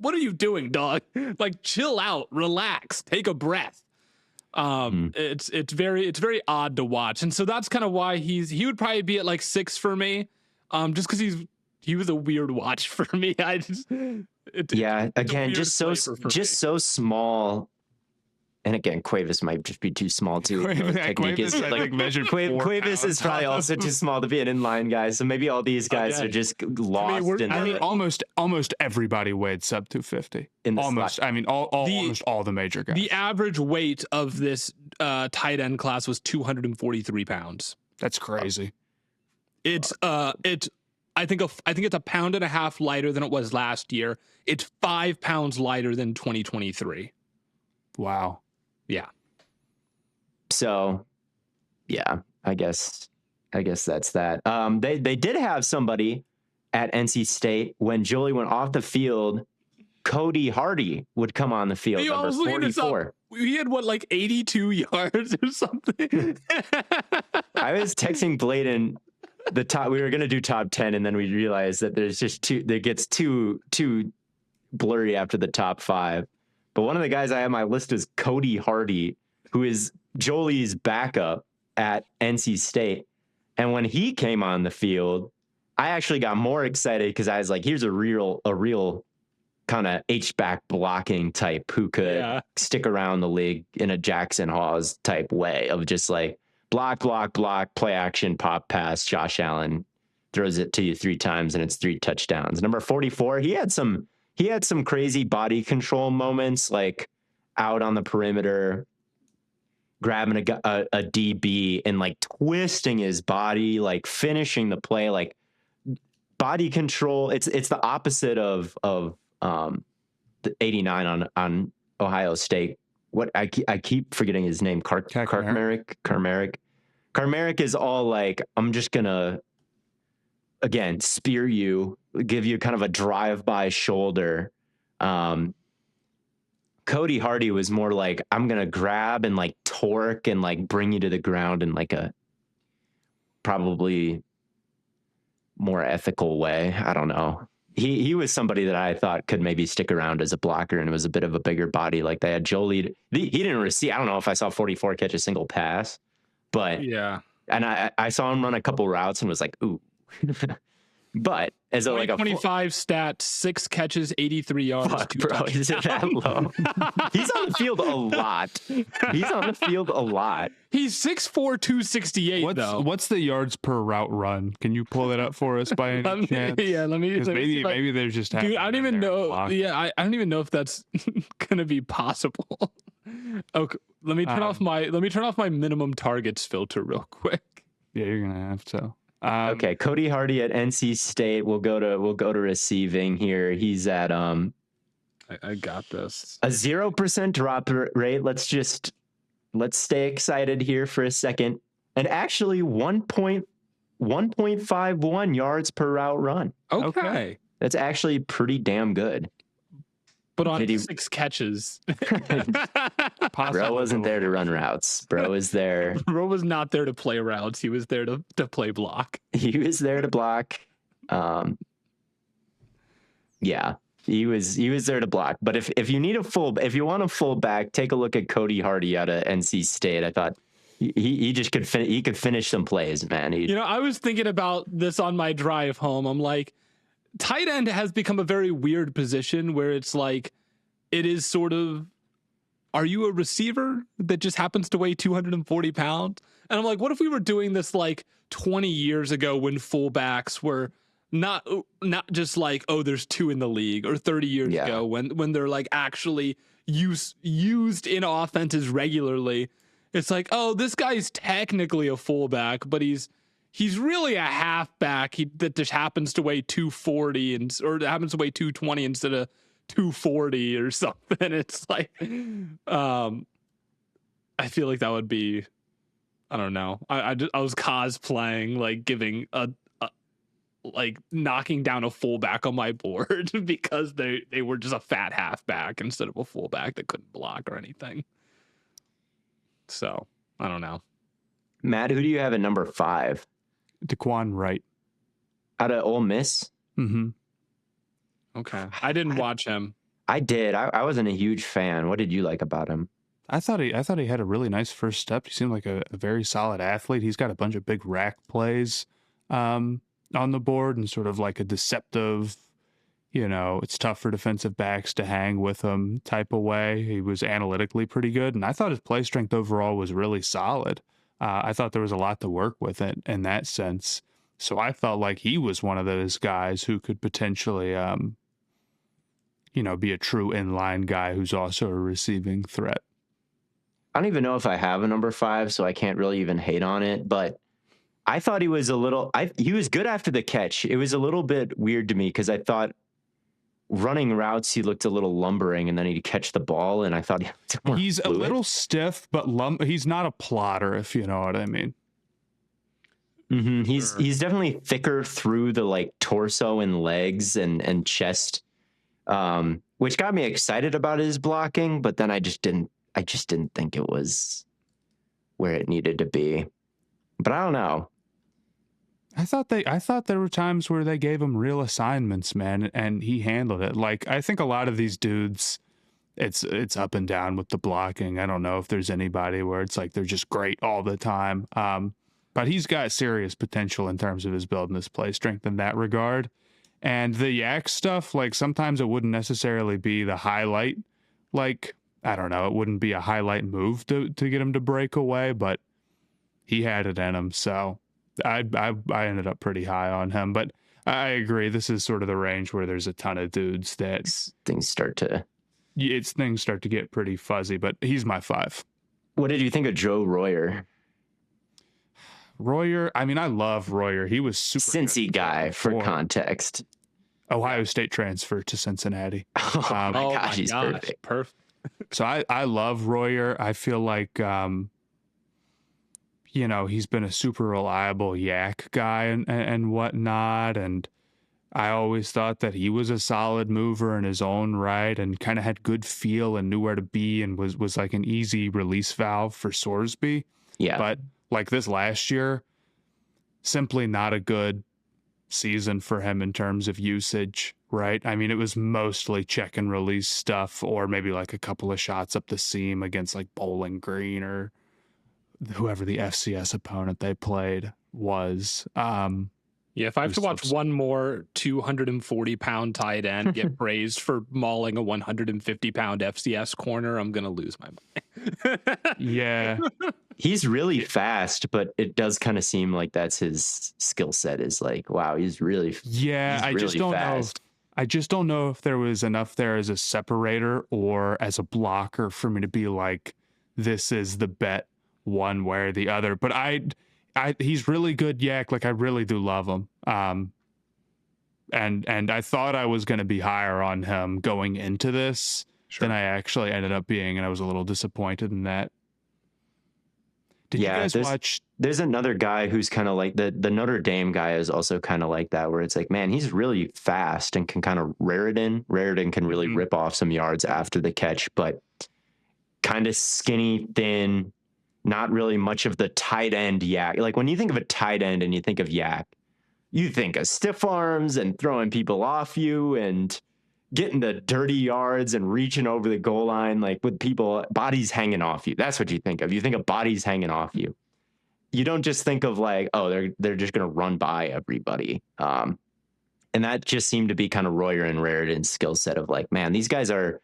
what are you doing, dog? Like, chill out, relax, take a breath. It's very odd to watch, and so that's kind of why he would probably be at like 6 for me, just because he was a weird watch for me. Again, just so small. And again, Cuevas might just be too small too. Technique is I think measured Cuevas is probably also too small to be an inline guy. So maybe all these guys are just lost in. I mean, almost everybody weighed sub 250. Almost. I mean, almost all the major guys. The average weight of this tight end class was 243 pounds. That's crazy. It's I think it's a pound and a half lighter than it was last year. It's 5 pounds lighter than 2023. Wow. Yeah. So, yeah, I guess that's that. They did have somebody at NC State when Jolie went off the field. Cody Hardy would come on the field, number 44. He had what, like 82 yards or something. I was texting Blaiden the top. We were gonna do top 10, and then we realized that there's just two. That gets too blurry after the top 5. But one of the guys I have on my list is Cody Hardy, who is Jolie's backup at NC State. And when he came on the field, I actually got more excited because I was like, here's a real kind of H-back blocking type who could stick around the league in a Jackson Hawes type way of just like block, play action, pop pass. Josh Allen throws it to you 3 times and it's 3 touchdowns. Number 44, he had some crazy body control moments, like out on the perimeter, grabbing a DB and like twisting his body, like finishing the play, like body control. It's the opposite of the 89 on Ohio State. What I keep forgetting his name. Carmerick. Carmerick is all like, I'm just gonna again spear you, give you kind of a drive-by shoulder. Cody Hardy was more like, I'm gonna grab and like torque and like bring you to the ground in like a probably more ethical way. I don't know. He was somebody that I thought could maybe stick around as a blocker, and it was a bit of a bigger body. Like they had Jolie. He didn't receive. I don't know if I saw 44 catch a single pass, but yeah. And I saw him run a couple routes and was like, ooh. But as a like a 25 stats, 6 catches, 83 yards. Fuck, bro, is it that low? He's on the field a lot. He's 6'4", 268 though. What's the yards per route run? Can you pull it up for us by any chance? Yeah, let me. Maybe there's just. Dude, I don't even know. Yeah, I don't even know if that's gonna be possible. Okay, let me turn off my minimum targets filter real quick. Yeah, you're gonna have to. Okay, Cody Hardy at NC State. We'll go to receiving here. He's at I got this. A 0% drop rate. Let's stay excited here for a second. And actually 1.51 yards per route run. Okay. That's actually pretty damn good. But on 6 catches. Bro wasn't there to run routes. Bro was there. Bro was not there to play routes. He was there to play block. He was there to block. Yeah, he was there to block. But if you want a fullback, take a look at Cody Hardy out of NC State. I thought he just could finish some plays, man. I was thinking about this on my drive home. I'm like, tight end has become a very weird position where it's like, it is sort of, are you a receiver that just happens to weigh 240 pounds? And I'm like, what if we were doing this like 20 years ago when fullbacks were not just like, oh, there's 2 in the league, or 30 years ago when they're like actually used in offenses regularly. It's like, oh, this guy's technically a fullback, but he's really a halfback that just happens to weigh 240 or happens to weigh 220 instead of 240 or something. It's like, I feel like that would be, I don't know. I was cosplaying like giving a like knocking down a fullback on my board because they were just a fat halfback instead of a fullback that couldn't block or anything. So I don't know. Matt, who do you have at number 5? Daquan Wright. Out of Ole Miss? Mm-hmm. Okay. I didn't watch him. I did. I wasn't a huge fan. What did you like about him? I thought he had a really nice first step. He seemed like a very solid athlete. He's got a bunch of big rack plays on the board and sort of like a deceptive it's tough for defensive backs to hang with him type of way. He was analytically pretty good, and I thought his play strength overall was really solid. I thought there was a lot to work with it in that sense. So I felt like he was one of those guys who could potentially, be a true inline guy who's also a receiving threat. I don't even know if I have a number 5, so I can't really even hate on it, but I thought he was he was good after the catch. It was a little bit weird to me because I thought running routes, he looked a little lumbering, and then he'd catch the ball, and I thought he looked more He's fluid. a little stiff, but he's not a plotter, if you know what I mean. Mm-hmm. He's definitely thicker through the like torso and legs and chest, which got me excited about his blocking, but then I just didn't think it was where it needed to be. But I don't know. I thought there were times where they gave him real assignments, man, and he handled it. Like, I think a lot of these dudes, it's up and down with the blocking. I don't know if there's anybody where it's like they're just great all the time. But he's got serious potential in terms of his build and his play strength in that regard. And the yak stuff, like sometimes it wouldn't necessarily be the highlight. Like, I don't know, it wouldn't be a highlight move to get him to break away, but he had it in him. So I ended up pretty high on him. But I agree, this is sort of the range where there's a ton of dudes that things start to get pretty fuzzy, but he's my 5. What did you think of Joe Royer? Royer, I mean, I love Royer. He was super Cincy guy for context. Ohio State transfer to Cincinnati. Oh my gosh, he's perfect. So I love Royer. I feel like he's been a super reliable yak guy and whatnot, and I always thought that he was a solid mover in his own right and kind of had good feel and knew where to be and was like an easy release valve for Sorsby. Yeah. But like this last year, simply not a good season for him in terms of usage, right? I mean, it was mostly check and release stuff or maybe like a couple of shots up the seam against like Bowling Green or whoever the FCS opponent they played was. Yeah, if I have to watch one more 240-pound tight end get praised for mauling a 150-pound FCS corner, I'm going to lose my mind. Yeah. He's really fast, but it does kind of seem like that's his skill set is like, wow, he's really I just don't fast. I just don't know if there was enough there as a separator or as a blocker for me to be like, this is the bet one way or the other. But he's really good yak. Like I really do love him. And I thought I was going to be higher on him going into this than I actually ended up being, and I was a little disappointed in that. Did you guys watch? There's another guy who's kind of like the Notre Dame guy is also kind of like that, where it's like, man, he's really fast and can kind of Raritan can really rip off some yards after the catch, but kind of skinny, thin, not really much of the tight end yak. Like when you think of a tight end and you think of yak, you think of stiff arms and throwing people off you and getting the dirty yards and reaching over the goal line, like with people, bodies hanging off you. That's what you think of. You think of bodies hanging off you. You don't just think of like, oh, they're just going to run by everybody. And that just seemed to be kind of Royer and Raritan's skill set of like, man, these guys are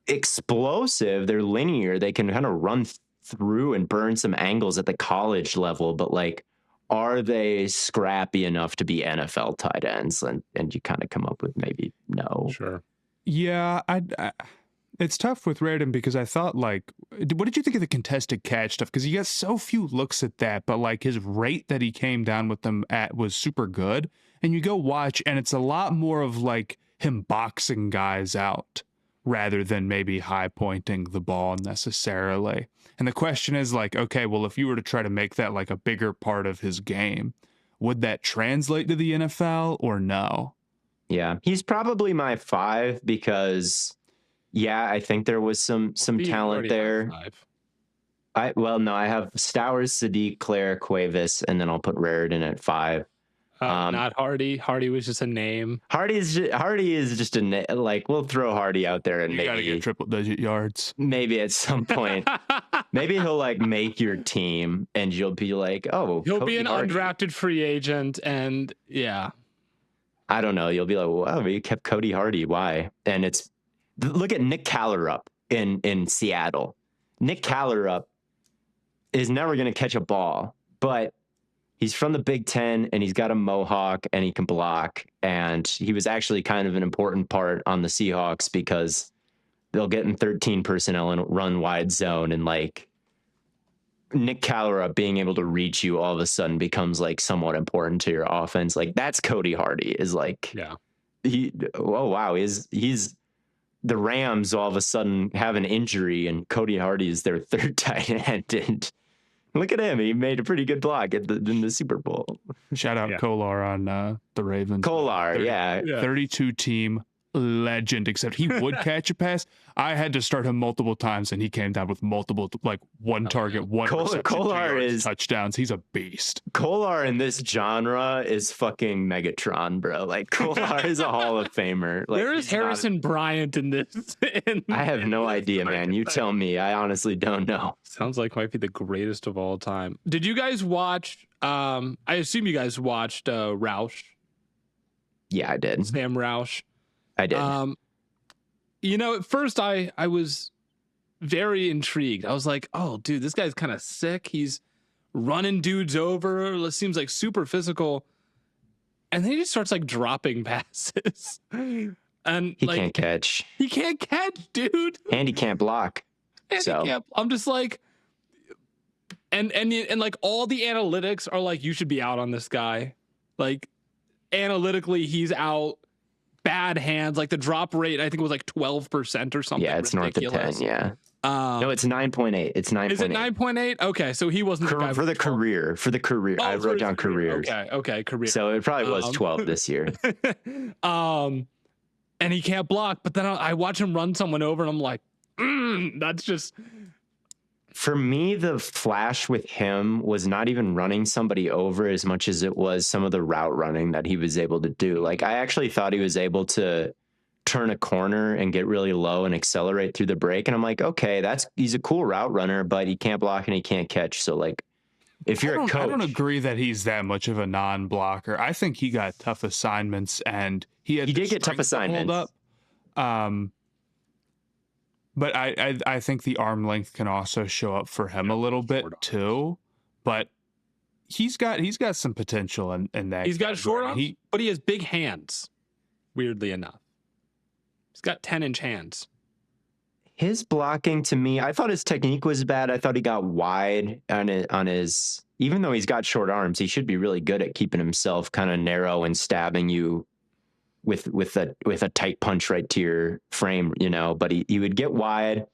explosive. They're linear. They can kind of run through and burn some angles at the college level, but like, are they scrappy enough to be NFL tight ends? And you kind of come up with maybe no. Sure. Yeah, it's tough with Raritan because I thought like, what did you think of the contested catch stuff? Because he got so few looks at that, but like his rate that he came down with them at was super good. And you go watch, and it's a lot more of like him boxing guys out rather than maybe high pointing the ball necessarily. And the question is like, okay, well, if you were to try to make that like a bigger part of his game, would that translate to the NFL or no? Yeah, he's probably my 5 because, I think there was some talent there. I have Stowers, Sadiq, Claire, Cuevas, and then I'll put Raritan at 5. Not Hardy. Hardy was just a name. Hardy is just a name. Like we'll throw Hardy out there and you maybe gotta get triple-digit yards. Maybe at some point, maybe he'll like make your team, and you'll be like, oh, he'll Cody be an Hardy. undrafted free agent, and yeah. I don't know. You'll be like, well, you kept Cody Hardy. Why? And look at Nick Callerup in Seattle. Nick Callerup is never going to catch a ball, but he's from the Big Ten and he's got a mohawk and he can block. And he was actually kind of an important part on the Seahawks because they'll get in 13 personnel and run wide zone. And like Nick Callerup being able to reach you all of a sudden becomes like somewhat important to your offense. Like that's Cody Hardy is like, oh wow. He's the Rams all of a sudden have an injury and Cody Hardy is their third tight end. And look at him. He made a pretty good block in the Super Bowl. Shout out Kolar on the Ravens. Kolar, 32 team legend, except he would catch a pass. I had to start him multiple times, and he came down with multiple, like one target, one Kolar is touchdowns. He's a beast. Kolar in this genre is fucking Megatron, bro. Like Kolar is a Hall of Famer. Like, where is Harrison Bryant in this? I have no idea, man. You tell me. I honestly don't know. Sounds like might be the greatest of all time. Did you guys watch? I assume you guys watched Roush. Yeah, I did. Sam Roush. I did. At first I was very intrigued. I was like, oh, dude, this guy's kind of sick. He's running dudes over. It seems like super physical. And then he just starts like dropping passes. And he can't catch. He can't catch, dude. And he can't block. I'm just like, and like all the analytics are like, you should be out on this guy. Like analytically, he's out. Bad hands, like the drop rate, I think it was like 12% or something. Yeah, it's ridiculous. North of 10. Yeah. No, it's 9.8. It's 9.8. Is it 9.8? Okay, so he wasn't the guy for the career. For the career, I wrote down careers. Okay, career. So it probably was 12 this year. And he can't block, but then I watch him run someone over, and I'm like, that's just. For me, the flash with him was not even running somebody over as much as it was some of the route running that he was able to do. Like, I actually thought he was able to turn a corner and get really low and accelerate through the break. And I'm like, okay, he's a cool route runner, but he can't block and he can't catch. So, like, if you're a coach. I don't agree that he's that much of a non-blocker. I think he got tough assignments and he did get tough assignments. But I think the arm length can also show up for him a little bit too. But he's got some potential in that. He's got short arms, but he has big hands. Weirdly enough, he's got 10-inch hands. His blocking to me, I thought his technique was bad. I thought he got wide on his. Even though he's got short arms, he should be really good at keeping himself kind of narrow and stabbing you with a tight punch right to your frame, but he would get wide.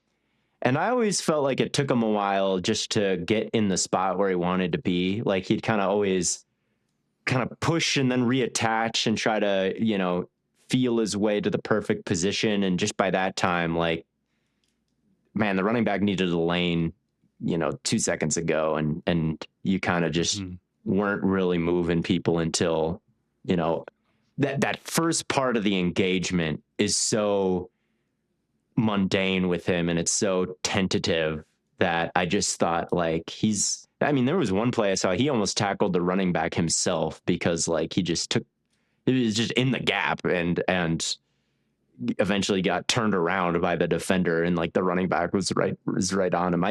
And I always felt like it took him a while just to get in the spot where he wanted to be. Like he'd kind of always kind of push and then reattach and try to, feel his way to the perfect position. And just by that time, like, man, the running back needed a lane, 2 seconds ago. And you kind of just weren't really moving people until, that first part of the engagement is so mundane with him and it's so tentative that I just thought like there was one play I saw, he almost tackled the running back himself because like it was just in the gap and eventually got turned around by the defender and like the running back was right on him.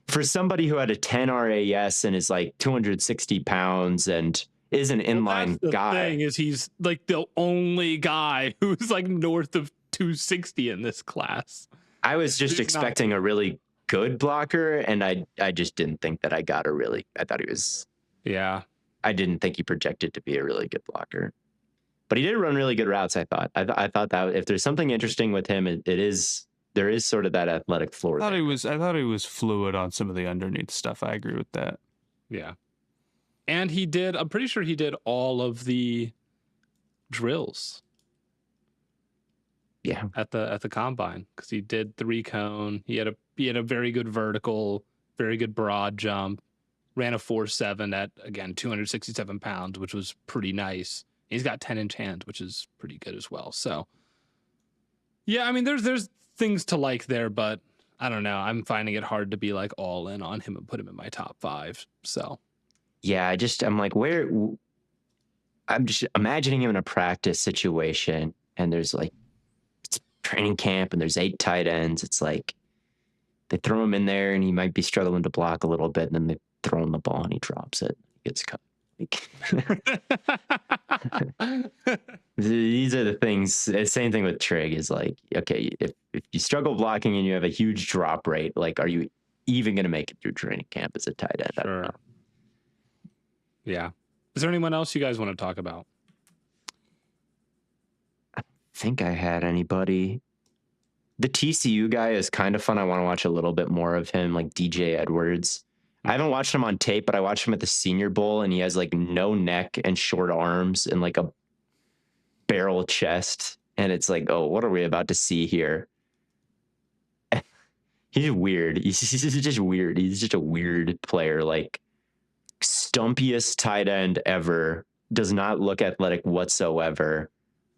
For somebody who had a 10 RAS and is like 260 pounds and is an inline guy. The thing is he's like the only guy who's like north of 260 in this class. I was just expecting a really good blocker, and I just didn't think that I thought he was. Yeah. I didn't think he projected to be a really good blocker. But he did run really good routes, I thought. I thought that if there's something interesting with him, there is sort of that athletic floor. I thought he was fluid on some of the underneath stuff. I agree with that. Yeah. And I'm pretty sure he did all of the drills. Yeah. At the combine, because he did 3-cone. He had a very good vertical, very good broad jump. Ran a 4.7 at, again, 267 pounds, which was pretty nice. He's got 10-inch hands, which is pretty good as well. So, yeah, I mean, there's things to like there, but I don't know. I'm finding it hard to be like all in on him and put him in my top 5. So. Yeah, I'm like, where I'm just imagining him in a practice situation, and there's like it's training camp, and there's 8 tight ends. It's like they throw him in there, and he might be struggling to block a little bit, and then they throw him the ball, and he drops it. He gets cut. Like, these are the things. Same thing with Trig is like, okay, if you struggle blocking and you have a huge drop rate, like, are you even going to make it through training camp as a tight end? Sure. I don't know. Yeah. Is there anyone else you guys want to talk about? I think I had anybody. The TCU guy is kind of fun. I want to watch a little bit more of him, like DJ Edwards. I haven't watched him on tape, but I watched him at the Senior Bowl, and he has like no neck and short arms and like a barrel chest. And it's like, oh, what are we about to see here? He's weird. He's just weird. He's just a weird player. Like, stumpiest tight end ever. Does not look athletic whatsoever.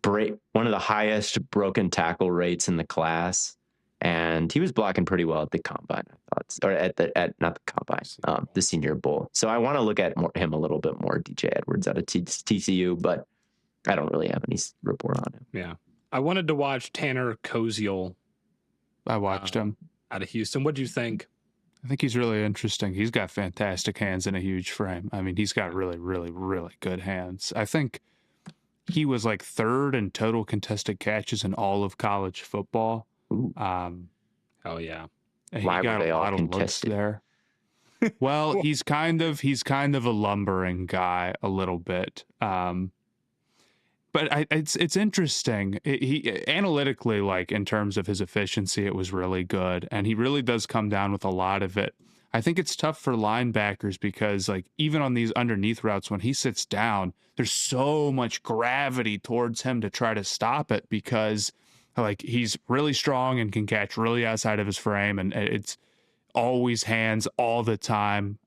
One of the highest broken tackle rates in the class. And he was blocking pretty well at the combine, I thought, or at not the combine, the Senior Bowl. So I want to look at him a little bit more, DJ Edwards out of TCU, but I don't really have any report on him. Yeah, I wanted to watch Tanner Koziel. I watched him out of Houston. What do you think? I think he's really interesting. He's got fantastic hands and a huge frame. I mean, he's got really, really, really good hands. I think he was like 3rd in total contested catches in all of college football. Oh yeah. Why were they all contested there? Well, he's kind of a lumbering guy a little bit. But it's interesting. He analytically, like in terms of his efficiency, it was really good, and he really does come down with a lot of it. I think it's tough for linebackers because, like, even on these underneath routes, when he sits down, there's so much gravity towards him to try to stop it because, like, he's really strong and can catch really outside of his frame, and it's always hands all the time.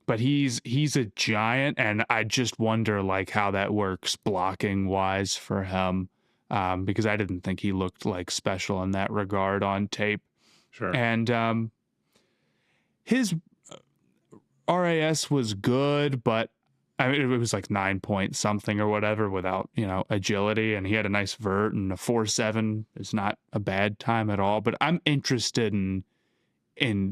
But he's a giant, and I just wonder like how that works blocking wise for him, because I didn't think he looked like special in that regard on tape. Sure. And his RAS was good, but I mean, it was like 9 point something or whatever without, agility, and he had a nice vert, and a 4.7 is not a bad time at all. But I'm interested in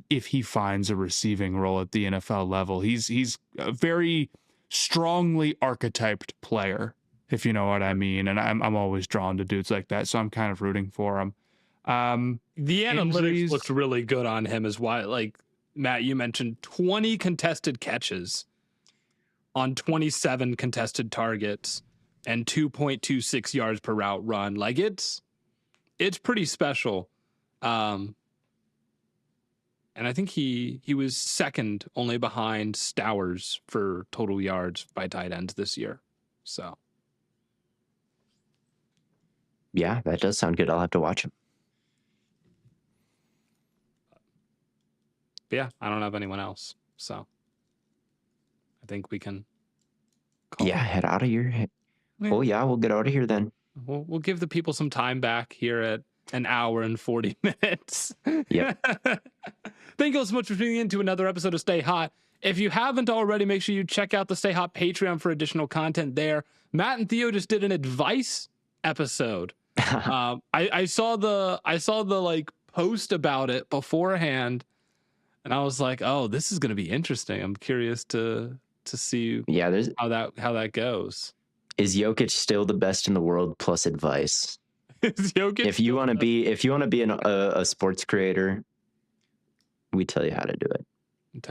if he finds a receiving role at the NFL level. He's a very strongly archetyped player, if you know what I mean. And I'm always drawn to dudes like that, so I'm kind of rooting for him. The analytics looked really good on him as well. Like, Matt, you mentioned 20 contested catches on 27 contested targets and 2.26 yards per route run. Like, it's pretty special. And I think he was second only behind Stowers for total yards by tight ends this year. So, yeah, that does sound good. I'll have to watch him. But yeah, I don't have anyone else. So I think we can call head out of here. Oh yeah, we'll get out of here then. We'll give the people some time back here at an hour and 40 minutes. Yep. Thank you all so much for tuning in to another episode of Stay Hot. If you haven't already, make sure you check out the Stay Hot Patreon for additional content there. Matt and Theo just did an advice episode. I saw the like post about it beforehand, and I was like, oh, this is going to be interesting. I'm curious to see how that goes. Is Jokic still the best in the world plus advice? Is Jokic if you want to be a sports creator, we tell you how to do it. And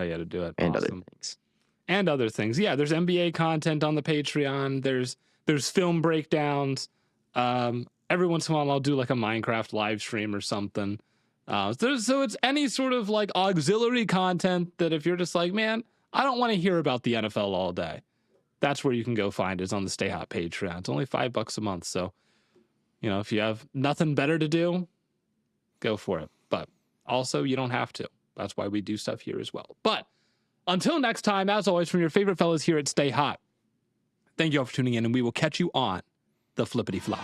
And awesome. Other things. Yeah, there's NBA content on the Patreon. There's film breakdowns. Every once in a while I'll do like a Minecraft live stream or something. So it's any sort of like auxiliary content that if you're just like, man, I don't want to hear about the NFL all day, that's where you can go find it. It's on the Stay Hot Patreon. It's only $5 a month. So, if you have nothing better to do, go for it. But also, you don't have to. That's why we do stuff here as well. But until next time, as always, from your favorite fellas here at Stay Hot, thank you all for tuning in, and we will catch you on the flippity flop.